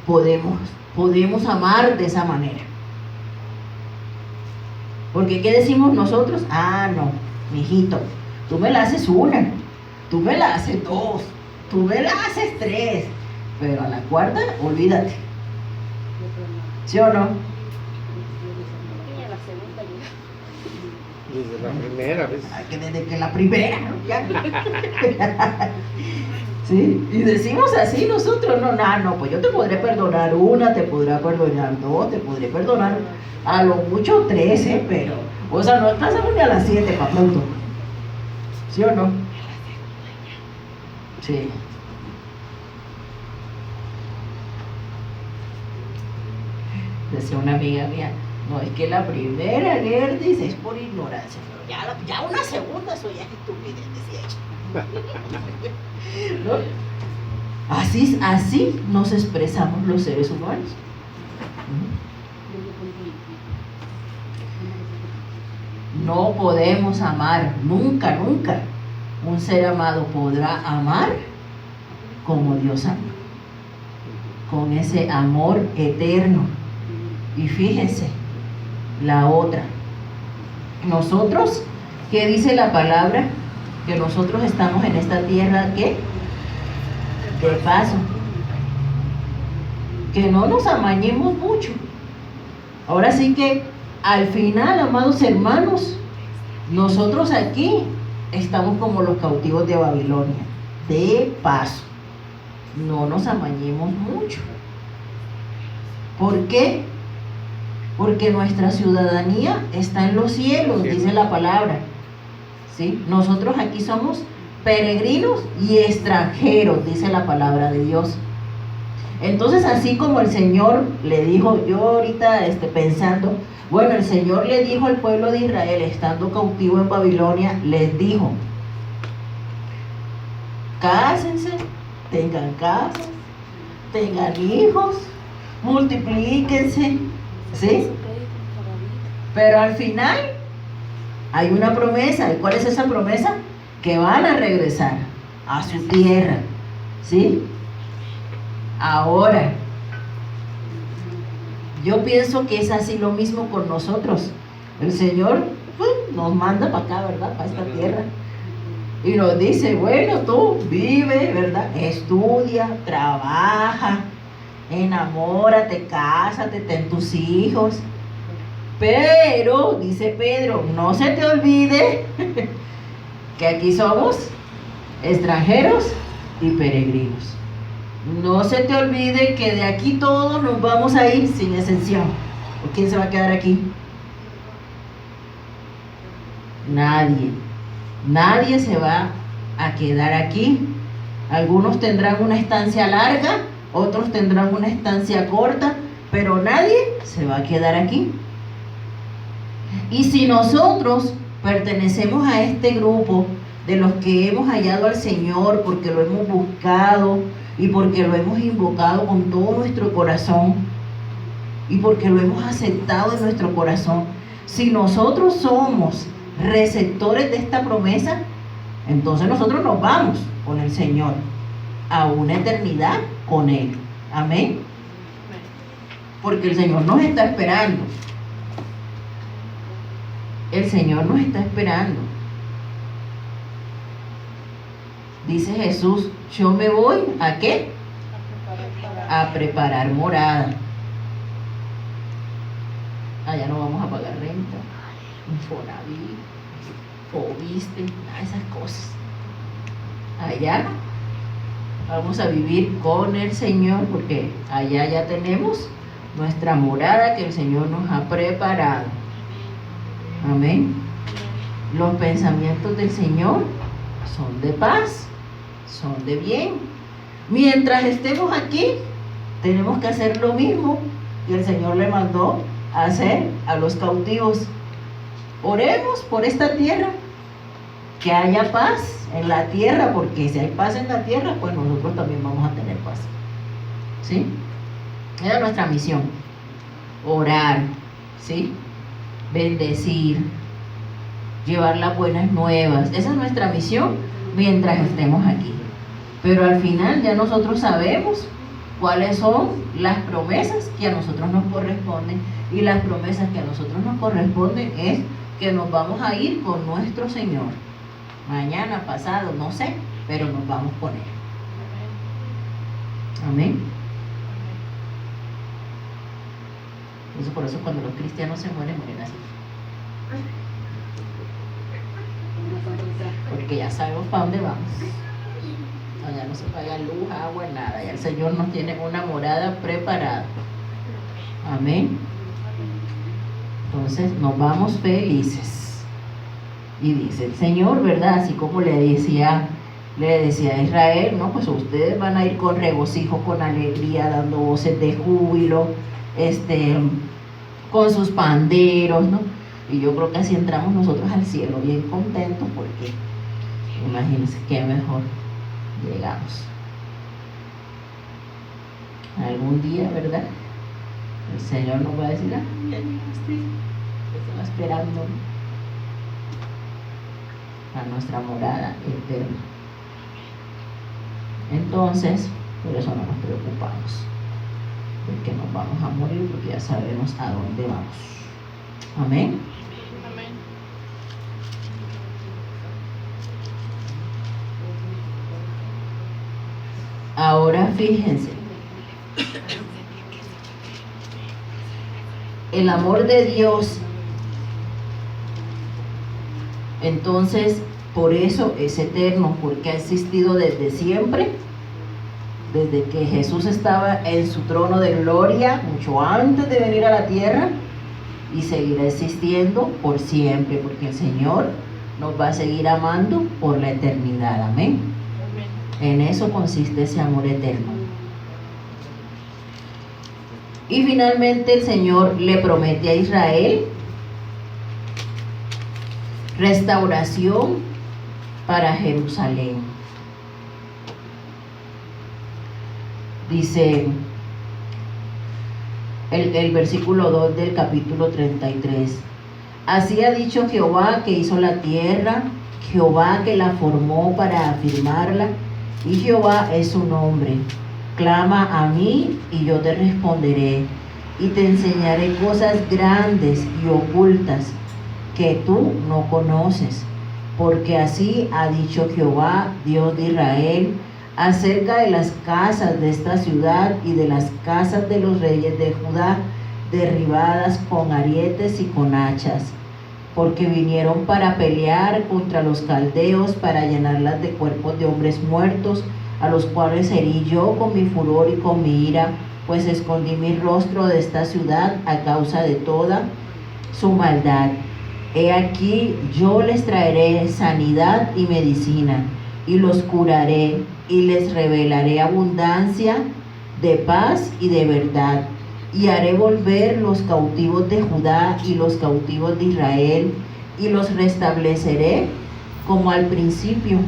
Speaker 1: podemos amar de esa manera. Porque ¿qué decimos nosotros? Ah, no, mijito, tú me la haces 1, tú me la haces 2, tú me la haces 3, pero a la 4ª, olvídate. ¿Sí o no?
Speaker 4: y en la segunda ya.
Speaker 3: Desde la primera vez.
Speaker 1: Que desde que la primera, ¿no? Ya. ¿Sí? Y decimos así nosotros, no, pues yo te podré perdonar 1, te podré perdonar 2, te podré perdonar a lo mucho 3, pero, o sea, no pasamos ni a las 7 para pronto. ¿Sí o no? Sí. Decía una amiga mía, no, es que la primera, Gerdis, es por ignorancia, pero ya una segunda, eso ya es estupidez, decía ella. ¿No? Así nos expresamos los seres humanos. No podemos amar, nunca, nunca. Un ser amado podrá amar como Dios ama, con ese amor eterno. Y fíjense, la otra. Nosotros, ¿qué dice la palabra? Que nosotros estamos en esta tierra, ¿qué? De paso. Que no nos amañemos mucho. Ahora sí que, al final, amados hermanos, nosotros aquí estamos como los cautivos de Babilonia, de paso. No nos amañemos mucho. ¿Por qué? Porque nuestra ciudadanía está en los cielos, dice la palabra. ¿Sí? Nosotros aquí somos peregrinos y extranjeros, dice la palabra de Dios. Entonces, así como el Señor le dijo, yo ahorita pensando, bueno, el Señor le dijo al pueblo de Israel, estando cautivo en Babilonia, les dijo, cásense, tengan casas, tengan hijos, multiplíquense, ¿sí? Pero al final hay una promesa. ¿Y cuál es esa promesa? Que van a regresar a su tierra, ¿sí? Ahora, yo pienso que es así lo mismo con nosotros. El Señor nos manda para acá, ¿verdad? Para esta tierra. Y nos dice, bueno, tú vive, ¿verdad? Estudia, trabaja, enamórate, cásate, ten tus hijos. Pero, dice Pedro, no se te olvide que aquí somos extranjeros y peregrinos. No se te olvide que de aquí todos nos vamos a ir sin excepción. ¿O quién se va a quedar aquí? Nadie. Nadie se va a quedar aquí. Algunos tendrán una estancia larga, otros tendrán una estancia corta, pero nadie se va a quedar aquí. Y si nosotros pertenecemos a este grupo de los que hemos hallado al Señor porque lo hemos buscado y porque lo hemos invocado con todo nuestro corazón y porque lo hemos aceptado en nuestro corazón, si nosotros somos receptores de esta promesa, entonces nosotros nos vamos con el Señor a una eternidad con Él. Amén. Porque el Señor nos está esperando. El Señor nos está esperando. Dice Jesús, yo me voy, ¿a qué? A preparar morada. Allá no vamos a pagar renta, Infonavit, Fobiste, nada de esas cosas. Allá vamos a vivir con el Señor, porque allá ya tenemos nuestra morada que el Señor nos ha preparado. Amén. Los pensamientos del Señor son de paz, son de bien. Mientras estemos aquí, tenemos que hacer lo mismo que el Señor le mandó a hacer a los cautivos. Oremos por esta tierra, que haya paz en la tierra, porque si hay paz en la tierra, pues nosotros también vamos a tener paz. ¿Sí? Esa es nuestra misión. Orar, ¿sí? Bendecir, llevar las buenas nuevas. Esa es nuestra misión mientras estemos aquí. Pero al final ya nosotros sabemos cuáles son las promesas que a nosotros nos corresponden, y las promesas que a nosotros nos corresponden es que nos vamos a ir con nuestro Señor. Mañana, pasado, no sé, pero nos vamos con Él. Amén. Entonces, por eso cuando los cristianos se mueren, mueren así. Porque ya sabemos para dónde vamos. Allá no se paga luz, agua, nada. Ya el Señor nos tiene una morada preparada. Amén. Entonces nos vamos felices. Y dice el Señor, ¿verdad? Así como le decía a Israel, ¿no? Pues ustedes van a ir con regocijo, con alegría, dando voces de júbilo, con sus panderos, ¿no? Y yo creo que así entramos nosotros al cielo bien contentos, porque Imagínense qué mejor llegamos. Algún día, ¿verdad? El Señor nos va a decir, ay, ya llegaste, te estaba esperando a nuestra morada eterna. Entonces, por eso no nos preocupamos, porque nos vamos a morir, porque ya sabemos a dónde vamos. Amén.
Speaker 2: Amén.
Speaker 1: Ahora fíjense, el amor de Dios, entonces, por eso es eterno, porque ha existido desde siempre, desde que Jesús estaba en su trono de gloria, mucho antes de venir a la tierra, y seguirá existiendo por siempre, porque el Señor nos va a seguir amando por la eternidad. Amén. En eso consiste ese amor eterno. Y finalmente el Señor le promete a Israel restauración para Jerusalén. Dice el versículo 2 del capítulo 33. Así ha dicho Jehová que hizo la tierra, Jehová que la formó para afirmarla, y Jehová es su nombre. Clama a mí y yo te responderé, y te enseñaré cosas grandes y ocultas que tú no conoces. Porque así ha dicho Jehová, Dios de Israel, acerca de las casas de esta ciudad y de las casas de los reyes de Judá, derribadas con arietes y con hachas, porque vinieron para pelear contra los caldeos, para llenarlas de cuerpos de hombres muertos, a los cuales herí yo con mi furor y con mi ira, pues escondí mi rostro de esta ciudad a causa de toda su maldad. He aquí, yo les traeré sanidad y medicina, y los curaré, y les revelaré abundancia de paz y de verdad. Y haré volver los cautivos de Judá y los cautivos de Israel, y los restableceré como al principio,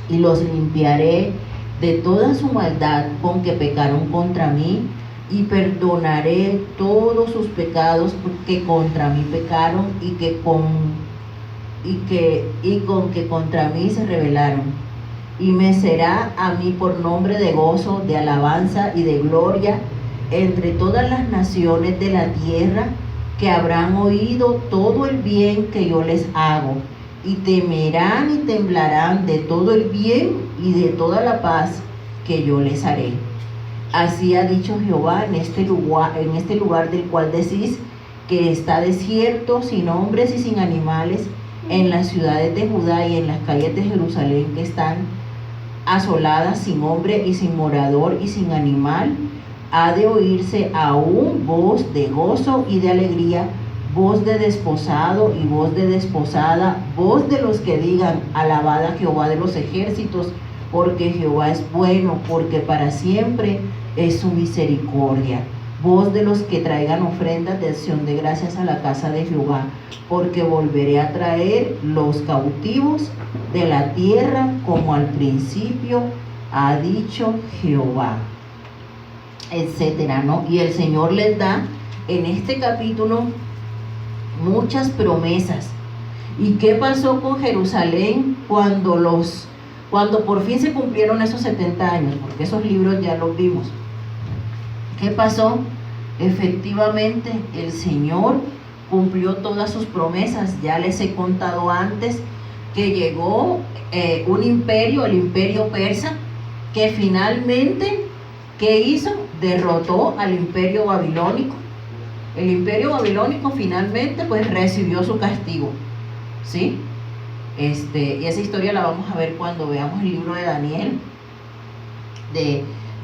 Speaker 1: y los limpiaré de toda su maldad con que pecaron contra mí, y perdonaré todos sus pecados que contra mí pecaron y con que contra mí se rebelaron. Y me será a mí por nombre de gozo, de alabanza y de gloria entre todas las naciones de la tierra, que habrán oído todo el bien que yo les hago, y temerán y temblarán de todo el bien y de toda la paz que yo les haré. Así ha dicho Jehová en este lugar del cual decís que está desierto, sin hombres y sin animales, en las ciudades de Judá y en las calles de Jerusalén que están asoladas, sin hombre y sin morador y sin animal, ha de oírse aún voz de gozo y de alegría, voz de desposado y voz de desposada, voz de los que digan, alabad a Jehová de los ejércitos, porque Jehová es bueno, porque para siempre es su misericordia. Voz de los que traigan ofrendas de acción de gracias a la casa de Jehová, porque volveré a traer los cautivos de la tierra como al principio ha dicho Jehová, etcétera, ¿no? Y el Señor les da en este capítulo muchas promesas. ¿Y qué pasó con Jerusalén cuando por fin se cumplieron esos 70 años? Porque esos libros ya los vimos. ¿Qué pasó? Efectivamente, el Señor cumplió todas sus promesas. Ya les he contado antes que llegó un imperio, el imperio persa, que finalmente, ¿qué hizo? Derrotó al imperio babilónico. El imperio babilónico finalmente pues recibió su castigo, ¿sí? Y esa historia la vamos a ver cuando veamos el libro de Daniel,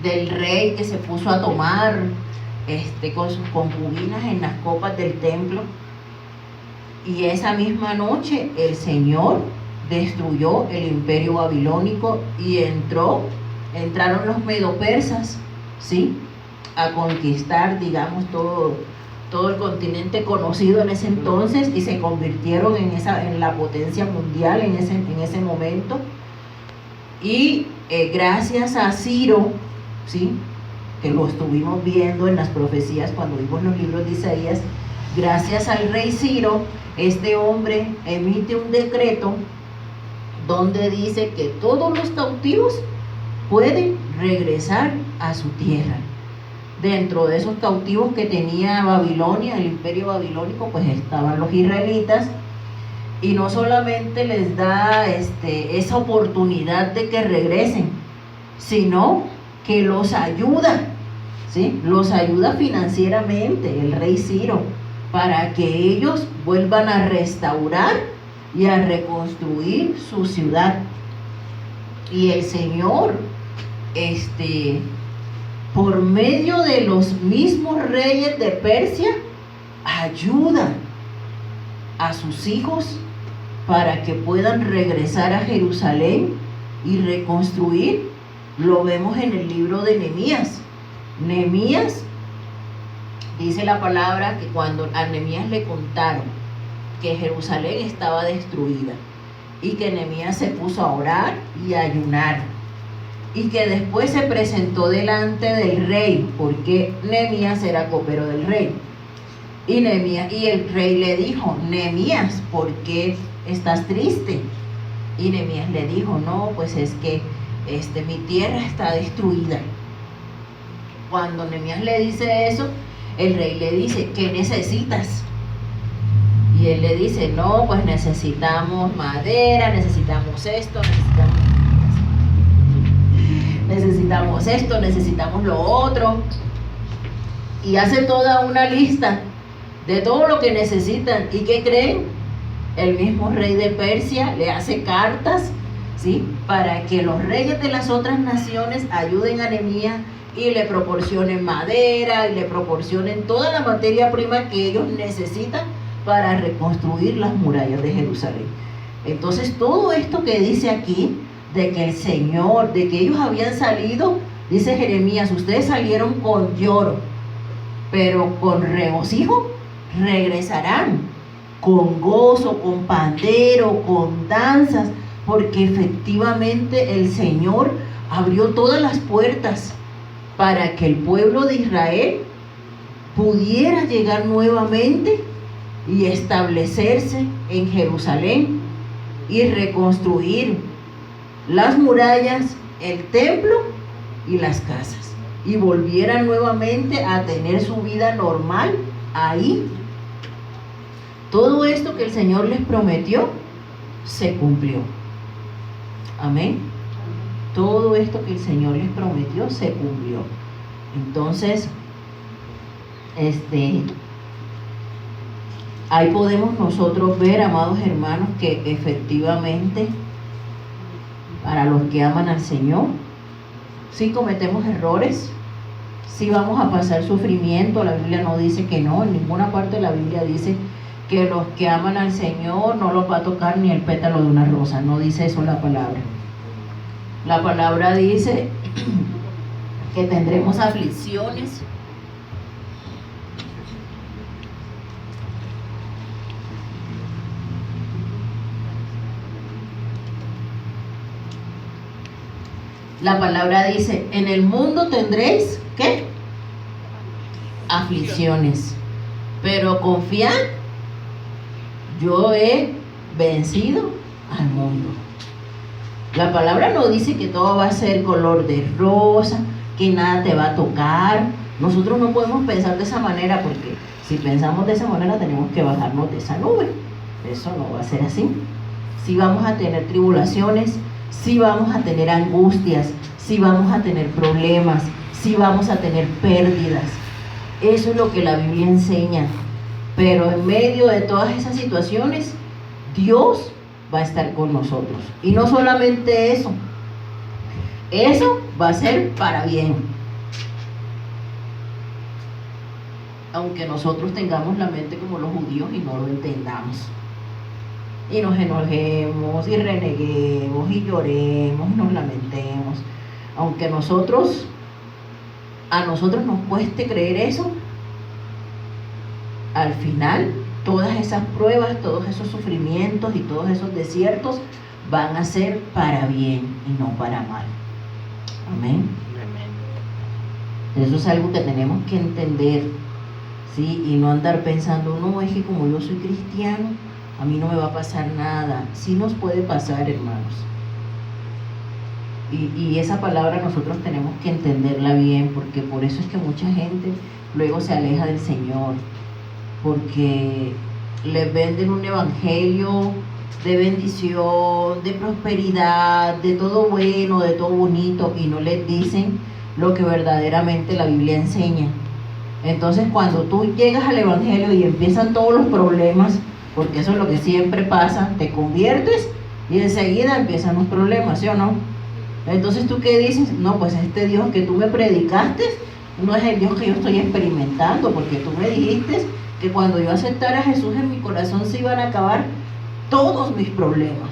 Speaker 1: del rey que se puso a tomar con sus concubinas en las copas del templo. Y esa misma noche el Señor destruyó el imperio babilónico y entraron los medo-persas, ¿sí?, a conquistar, digamos, todo el continente conocido en ese entonces, y se convirtieron en la potencia mundial en ese momento. Y gracias a Ciro, ¿sí?, que lo estuvimos viendo en las profecías cuando vimos los libros de Isaías, gracias al rey Ciro, este hombre emite un decreto donde dice que todos los cautivos pueden regresar a su tierra. Dentro de esos cautivos que tenía Babilonia, el imperio babilónico, pues estaban los israelitas, y no solamente les da esa oportunidad de que regresen, sino que los ayuda, ¿sí?, los ayuda financieramente el rey Ciro, para que ellos vuelvan a restaurar y a reconstruir su ciudad. Y el Señor, por medio de los mismos reyes de Persia, ayuda a sus hijos para que puedan regresar a Jerusalén y reconstruir. Lo vemos en el libro de Nehemías. Nehemías, dice la palabra, que cuando a Nehemías le contaron que Jerusalén estaba destruida y que Nehemías se puso a orar y a ayunar, y que después se presentó delante del rey, porque Nehemías era copero del rey, y el rey le dijo: Nehemías, ¿por qué estás triste? Y Nehemías le dijo: no, pues es que mi tierra está destruida. Cuando Nehemías le dice eso, el rey le dice: ¿qué necesitas? Y él le dice: no, pues necesitamos madera, necesitamos esto, necesitamos lo otro. Y hace toda una lista de todo lo que necesitan. ¿Y qué creen? El mismo rey de Persia le hace cartas, ¿sí?, para que los reyes de las otras naciones ayuden a Nehemías y le proporcionen madera y le proporcionen toda la materia prima que ellos necesitan para reconstruir las murallas de Jerusalén. Entonces, todo esto que dice aquí, de que el Señor, de que ellos habían salido, dice Jeremías: ustedes salieron con lloro, pero con regocijo regresarán, con gozo, con pandero, con danzas, porque efectivamente el Señor abrió todas las puertas para que el pueblo de Israel pudiera llegar nuevamente y establecerse en Jerusalén y reconstruir las murallas, el templo y las casas, y volvieran nuevamente a tener su vida normal ahí. Todo esto que el Señor les prometió se cumplió. Amén. Todo esto que el Señor les prometió se cumplió. Entonces, ahí podemos nosotros ver, amados hermanos, que efectivamente para los que aman al Señor, sí cometemos errores, sí vamos a pasar sufrimiento. La Biblia no dice que no, en ninguna parte de la Biblia dice que los que aman al Señor no los va a tocar ni el pétalo de una rosa. No dice eso la palabra. La palabra dice que tendremos aflicciones, la palabra dice: en el mundo tendréis, ¿qué? Aflicciones, pero confiad, yo he vencido al mundo. La palabra no dice que todo va a ser color de rosa, que nada te va a tocar. Nosotros no podemos pensar de esa manera, porque si pensamos de esa manera tenemos que bajarnos de esa nube. Eso no va a ser así. Sí vamos a tener tribulaciones, sí vamos a tener angustias, sí vamos a tener problemas, sí vamos a tener pérdidas. Eso es lo que la Biblia enseña. Pero en medio de todas esas situaciones, Dios va a estar con nosotros. Y no solamente eso, eso va a ser para bien. Aunque nosotros tengamos la mente como los judíos y no lo entendamos, y nos enojemos y reneguemos y lloremos y nos lamentemos, aunque a nosotros nos cueste creer eso, al final todas esas pruebas, todos esos sufrimientos y todos esos desiertos van a ser para bien y no para mal. Amén. Eso es algo que tenemos que entender, ¿sí? Y no andar pensando, no, es que como yo soy cristiano, a mí no me va a pasar nada. Sí nos puede pasar, hermanos. Y esa palabra nosotros tenemos que entenderla bien, porque por eso es que mucha gente luego se aleja del Señor, porque les venden un evangelio de bendición, de prosperidad, de todo bueno, de todo bonito, y no les dicen lo que verdaderamente la Biblia enseña. Entonces cuando tú llegas al evangelio y empiezan todos los problemas, porque eso es lo que siempre pasa, te conviertes y enseguida empiezan los problemas, ¿sí o no? Entonces tú qué dices, no, pues este Dios que tú me predicaste no es el Dios que yo estoy experimentando, porque tú me dijiste que cuando yo aceptara a Jesús en mi corazón se iban a acabar todos mis problemas.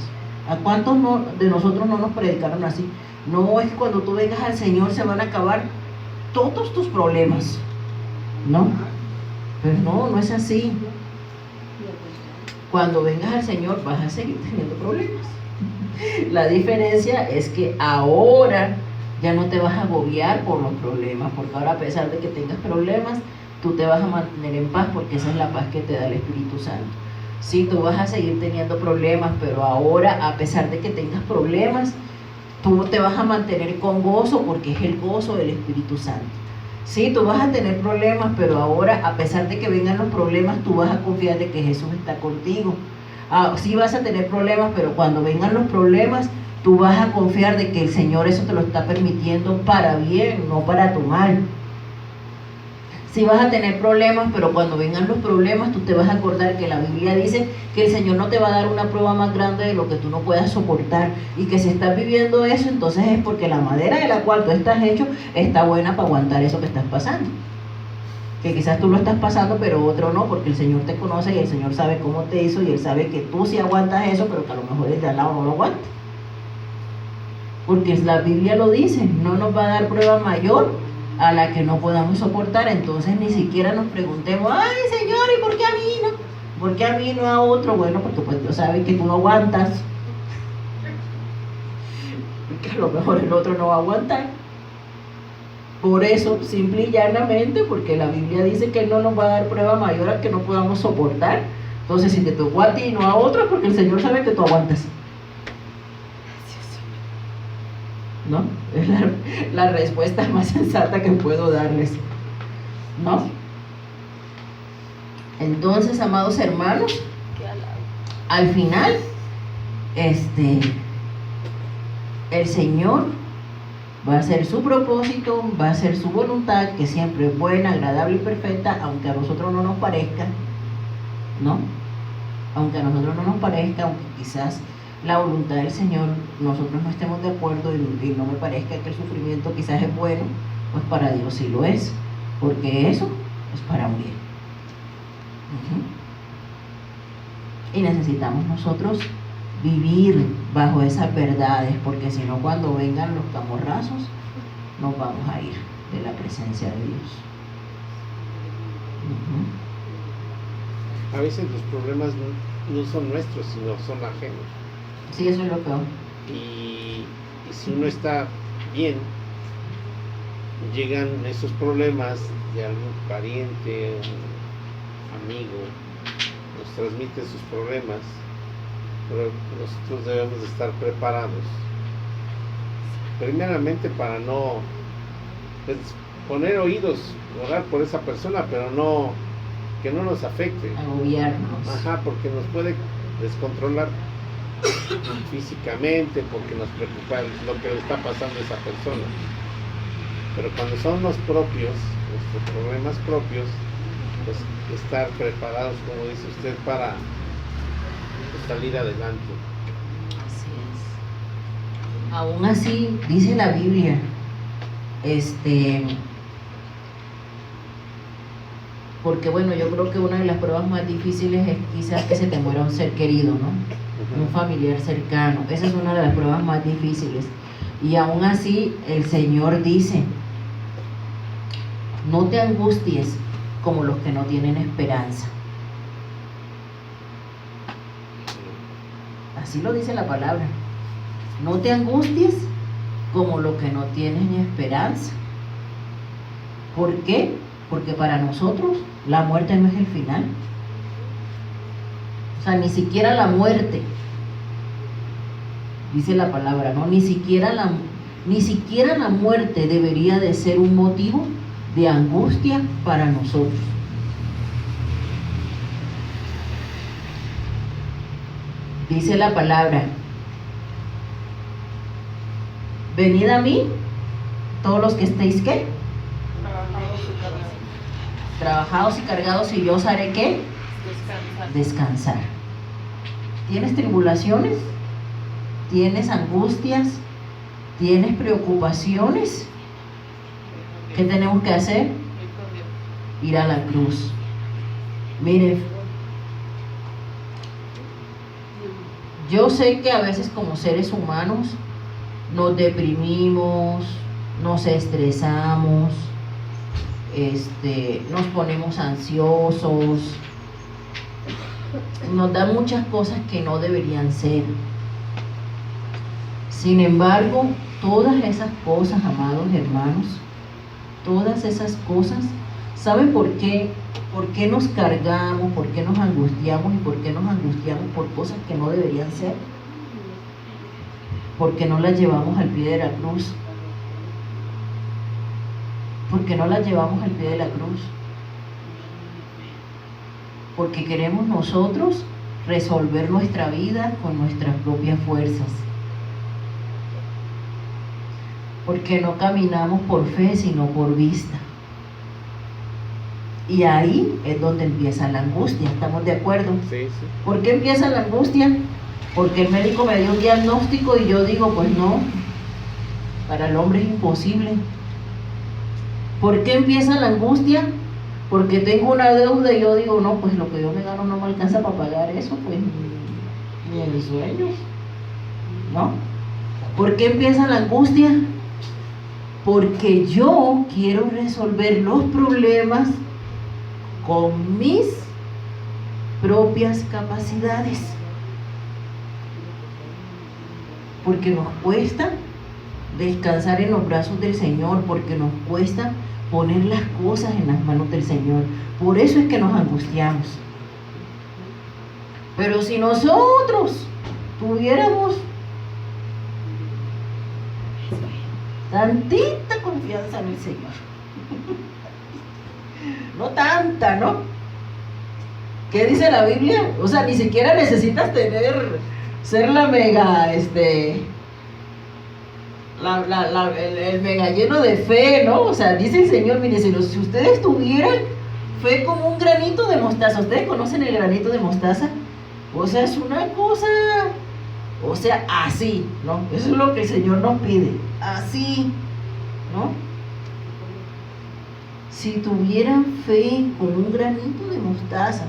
Speaker 1: ¿A cuántos de nosotros no nos predicaron así? No, es que cuando tú vengas al Señor se van a acabar todos tus problemas. No, pero no es así. Cuando vengas al Señor vas a seguir teniendo problemas. La diferencia es que ahora ya no te vas a agobiar por los problemas, porque ahora a pesar de que tengas problemas, tú te vas a mantener en paz, porque esa es la paz que te da el Espíritu Santo. Sí, tú vas a seguir teniendo problemas, pero ahora a pesar de que tengas problemas, tú te vas a mantener con gozo, porque es el gozo del Espíritu Santo. Sí, tú vas a tener problemas, pero ahora a pesar de que vengan los problemas, tú vas a confiar de que Jesús está contigo. Sí vas a tener problemas, pero cuando vengan los problemas, tú vas a confiar de que el Señor eso te lo está permitiendo para bien, no para tu mal. Sí vas a tener problemas, pero cuando vengan los problemas, tú te vas a acordar que la Biblia dice que el Señor no te va a dar una prueba más grande de lo que tú no puedas soportar, y que si estás viviendo eso, entonces es porque la madera de la cual tú estás hecho está buena para aguantar eso que estás pasando. Que quizás tú lo estás pasando, pero otro no, porque el Señor te conoce y el Señor sabe cómo te hizo, y Él sabe que tú sí aguantas eso, pero que a lo mejor el de al lado no lo aguanta. Porque la Biblia lo dice, no nos va a dar prueba mayor a la que no podamos soportar. Entonces ni siquiera nos preguntemos, ay Señor, ¿y por qué a mí no? ¿Por qué a mí no a otro? Bueno, porque pues Dios sabe que tú no aguantas, porque a lo mejor el otro no va a aguantar. Por eso, simple y llanamente, porque la Biblia dice que Él no nos va a dar prueba mayor a que no podamos soportar. Entonces si te tocó a ti y no a otro, es porque el Señor sabe que tú aguantas. ¿No? Es la respuesta más sensata que puedo darles, ¿no? Entonces, amados hermanos, al final, el Señor va a hacer su propósito, va a hacer su voluntad, que siempre es buena, agradable y perfecta, aunque a nosotros no nos parezca, ¿no? Aunque a nosotros no nos parezca, aunque quizás la voluntad del Señor nosotros no estemos de acuerdo y no me parezca que el sufrimiento quizás es bueno, pues para Dios sí lo es, porque eso es para un bien. Y necesitamos nosotros vivir bajo esas verdades, porque si no, cuando vengan los camorrazos nos vamos a ir de la presencia de Dios.
Speaker 3: A veces los problemas no son nuestros, sino son ajenos.
Speaker 1: Sí, eso es lo peor.
Speaker 3: Y si uno está bien, llegan esos problemas de algún pariente, un amigo, nos transmite sus problemas, pero nosotros debemos de estar preparados, primeramente para no poner oídos, orar por esa persona, pero no que no nos afecte,
Speaker 1: agobiarnos.
Speaker 3: Ajá, porque nos puede descontrolar físicamente, porque nos preocupa lo que le está pasando a esa persona. Pero cuando son los propios, nuestros problemas propios, pues estar preparados, como dice usted, para salir adelante.
Speaker 1: Así es. Aún así, dice la Biblia, porque bueno, yo creo que una de las pruebas más difíciles es quizás que se te muera un ser querido, ¿no? Un familiar cercano. Esa es una de las pruebas más difíciles. Y aún así, el Señor dice, no te angusties como los que no tienen esperanza. Así lo dice la palabra. No te angusties como los que no tienen esperanza. ¿Por qué? Porque para nosotros la muerte no es el final. O sea, ni siquiera la muerte, dice la palabra, ¿no? Ni siquiera la muerte debería de ser un motivo de angustia para nosotros. Dice la palabra: venid a mí, todos los que estéis, ¿qué? Trabajados y cargados, y yo os haré, ¿qué? Descansar. ¿Tienes tribulaciones? ¿Tienes angustias? ¿Tienes preocupaciones? ¿Qué tenemos que hacer? Ir a la cruz. Mire, yo sé que a veces como seres humanos nos deprimimos, nos estresamos, nos ponemos ansiosos, nos dan muchas cosas que no deberían ser. Sin embargo, todas esas cosas, amados hermanos, todas esas cosas, ¿saben por qué? ¿Por qué nos cargamos? ¿Por qué nos angustiamos? ¿Y por qué nos angustiamos por cosas que no deberían ser? Porque no las llevamos al pie de la cruz. Porque no las llevamos al pie de la cruz. Porque queremos nosotros resolver nuestra vida con nuestras propias fuerzas. Porque no caminamos por fe, sino por vista. Y ahí es donde empieza la angustia, ¿estamos de acuerdo?
Speaker 3: Sí, sí.
Speaker 1: ¿Por qué empieza la angustia? Porque el médico me dio un diagnóstico y yo digo, pues no, para el hombre es imposible. ¿Por qué empieza la angustia? Porque tengo una deuda y yo digo, no, pues lo que yo me gano no me alcanza para pagar eso, pues ni en sueños, ¿no? ¿Por qué empieza la angustia? Porque yo quiero resolver los problemas con mis propias capacidades. Porque nos cuesta descansar en los brazos del Señor, porque nos cuesta poner las cosas en las manos del Señor. Por eso es que nos angustiamos. Pero si nosotros tuviéramos tantita confianza en el Señor, no tanta, ¿no? ¿Qué dice la Biblia? O sea, ni siquiera necesitas ser la mega, el mega lleno de fe, ¿no? O sea, dice el Señor, mire, si ustedes tuvieran fe como un granito de mostaza, ¿ustedes conocen el granito de mostaza? O sea, es una cosa, o sea, así, ¿no? Eso es lo que el Señor nos pide, así, ¿no? Si tuvieran fe como un granito de mostaza,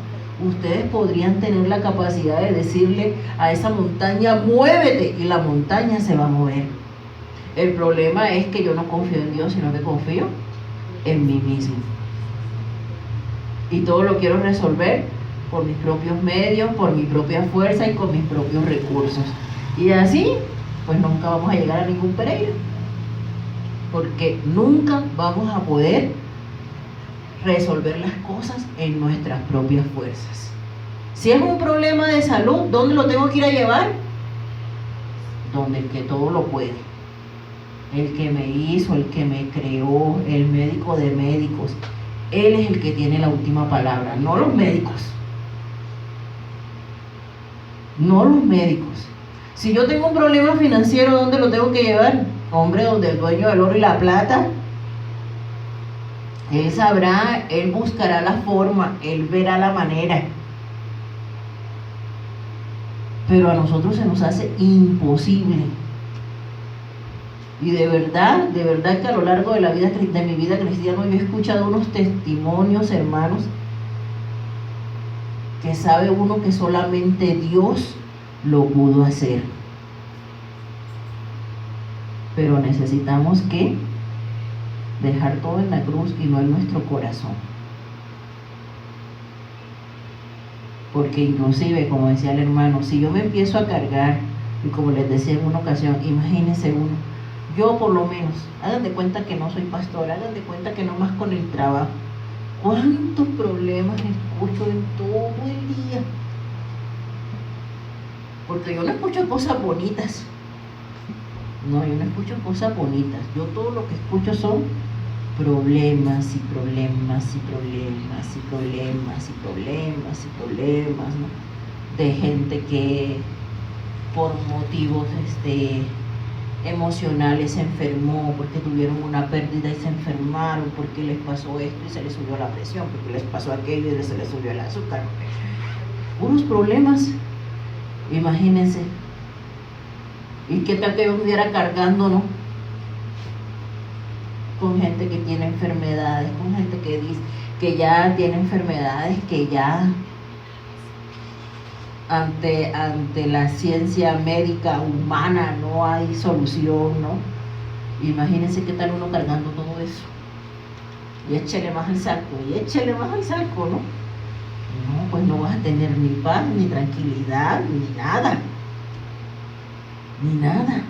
Speaker 1: ustedes podrían tener la capacidad de decirle a esa montaña, muévete, y la montaña se va a mover. El problema es que yo no confío en Dios, sino que confío en mí mismo. Y todo lo quiero resolver por mis propios medios, por mi propia fuerza y con mis propios recursos. Y así, pues nunca vamos a llegar a ningún Pereira. Porque nunca vamos a poder resolver las cosas en nuestras propias fuerzas. Si es un problema de salud, ¿dónde lo tengo que ir a llevar? Donde el que todo lo puede. El que me hizo, el que me creó, el médico de médicos. Él es el que tiene la última palabra, no los médicos. No los médicos. Si yo tengo un problema financiero, ¿dónde lo tengo que llevar? Hombre, donde el dueño del oro y la plata. Él sabrá, él buscará la forma, él verá la manera. Pero a nosotros se nos hace imposible. Y de verdad que a lo largo de mi vida cristiana, yo he escuchado unos testimonios, hermanos, que sabe uno que solamente Dios lo pudo hacer. Pero necesitamos que dejar todo en la cruz y no en nuestro corazón. Porque inclusive, como decía el hermano, si yo me empiezo a cargar, y como les decía en una ocasión, imagínense uno, yo por lo menos, hagan de cuenta que no soy pastora, hagan de cuenta que no más con el trabajo, ¿cuántos problemas escucho en todo el día? Porque yo no escucho cosas bonitas. No, yo no escucho cosas bonitas. Yo todo lo que escucho son problemas y problemas y problemas y problemas y problemas y problemas, ¿no? De gente que por motivos emocionales se enfermó, porque tuvieron una pérdida y se enfermaron, porque les pasó esto y se les subió la presión, porque les pasó aquello y se les subió el azúcar. Unos problemas, imagínense. ¿Y qué tal que yo estuviera cargando, no? Con gente que tiene enfermedades, con gente que dice que ya tiene enfermedades, que ya ante la ciencia médica humana no hay solución, ¿no? Imagínense qué tal uno cargando todo eso. Y échele más al saco, y échele más al saco, ¿no? No, pues no vas a tener ni paz, ni tranquilidad, ni nada. Ni nada.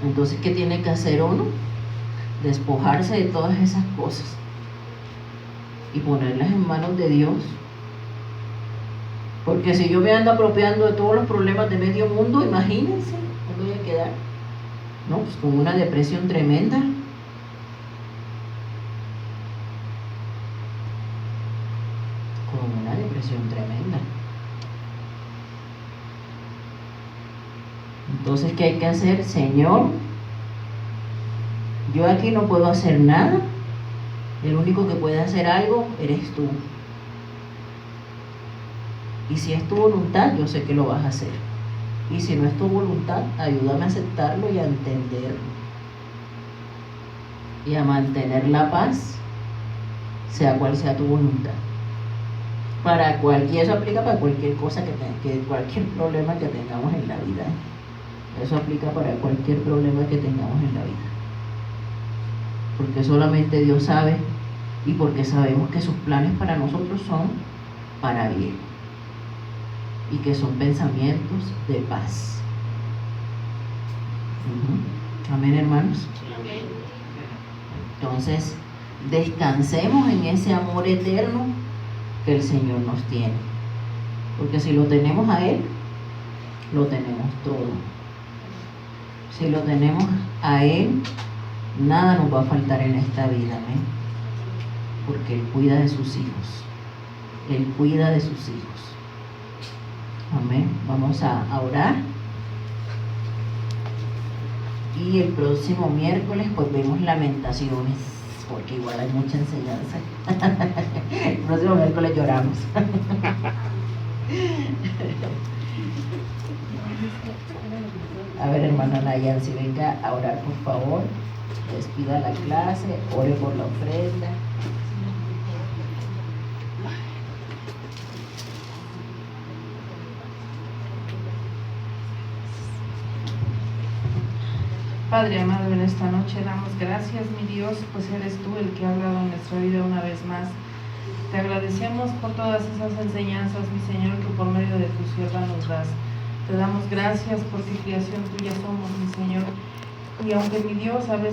Speaker 1: Entonces, ¿qué tiene que hacer uno? Despojarse de todas esas cosas y ponerlas en manos de Dios. Porque si yo me ando apropiando de todos los problemas de medio mundo, imagínense, ¿me voy a quedar? No, pues con una depresión tremenda. Con una depresión tremenda. Entonces, ¿qué hay que hacer? Señor, yo aquí no puedo hacer nada. El único que puede hacer algo eres tú. Y si es tu voluntad, yo sé que lo vas a hacer. Y si no es tu voluntad, ayúdame a aceptarlo y a entenderlo. Y a mantener la paz, sea cual sea tu voluntad. Y eso aplica para cualquier cosa cualquier problema que tengamos en la vida. Eso aplica para cualquier problema que tengamos en la vida. Porque solamente Dios sabe y porque sabemos que sus planes para nosotros son para bien y que son pensamientos de paz. Amén, hermanos.
Speaker 2: Amén.
Speaker 1: Entonces, descansemos en ese amor eterno que el Señor nos tiene. Porque si lo tenemos a Él, lo tenemos todo. Si lo tenemos a Él, nada nos va a faltar en esta vida, amén. Porque Él cuida de sus hijos. Él cuida de sus hijos. Amén. Vamos a orar. Y el próximo miércoles pues vemos Lamentaciones, porque igual hay mucha enseñanza. El próximo miércoles lloramos. A ver, hermana Nayan, si venga a orar, por favor. Despida la clase, ore por la ofrenda.
Speaker 5: Padre amado, en esta noche damos gracias, mi Dios, pues eres tú el que ha hablado en nuestra vida una vez más. Te agradecemos por todas esas enseñanzas, mi Señor, que por medio de tu sierva nos das. Te damos gracias porque creación tuya somos, mi Señor. Y aunque, mi Dios, a veces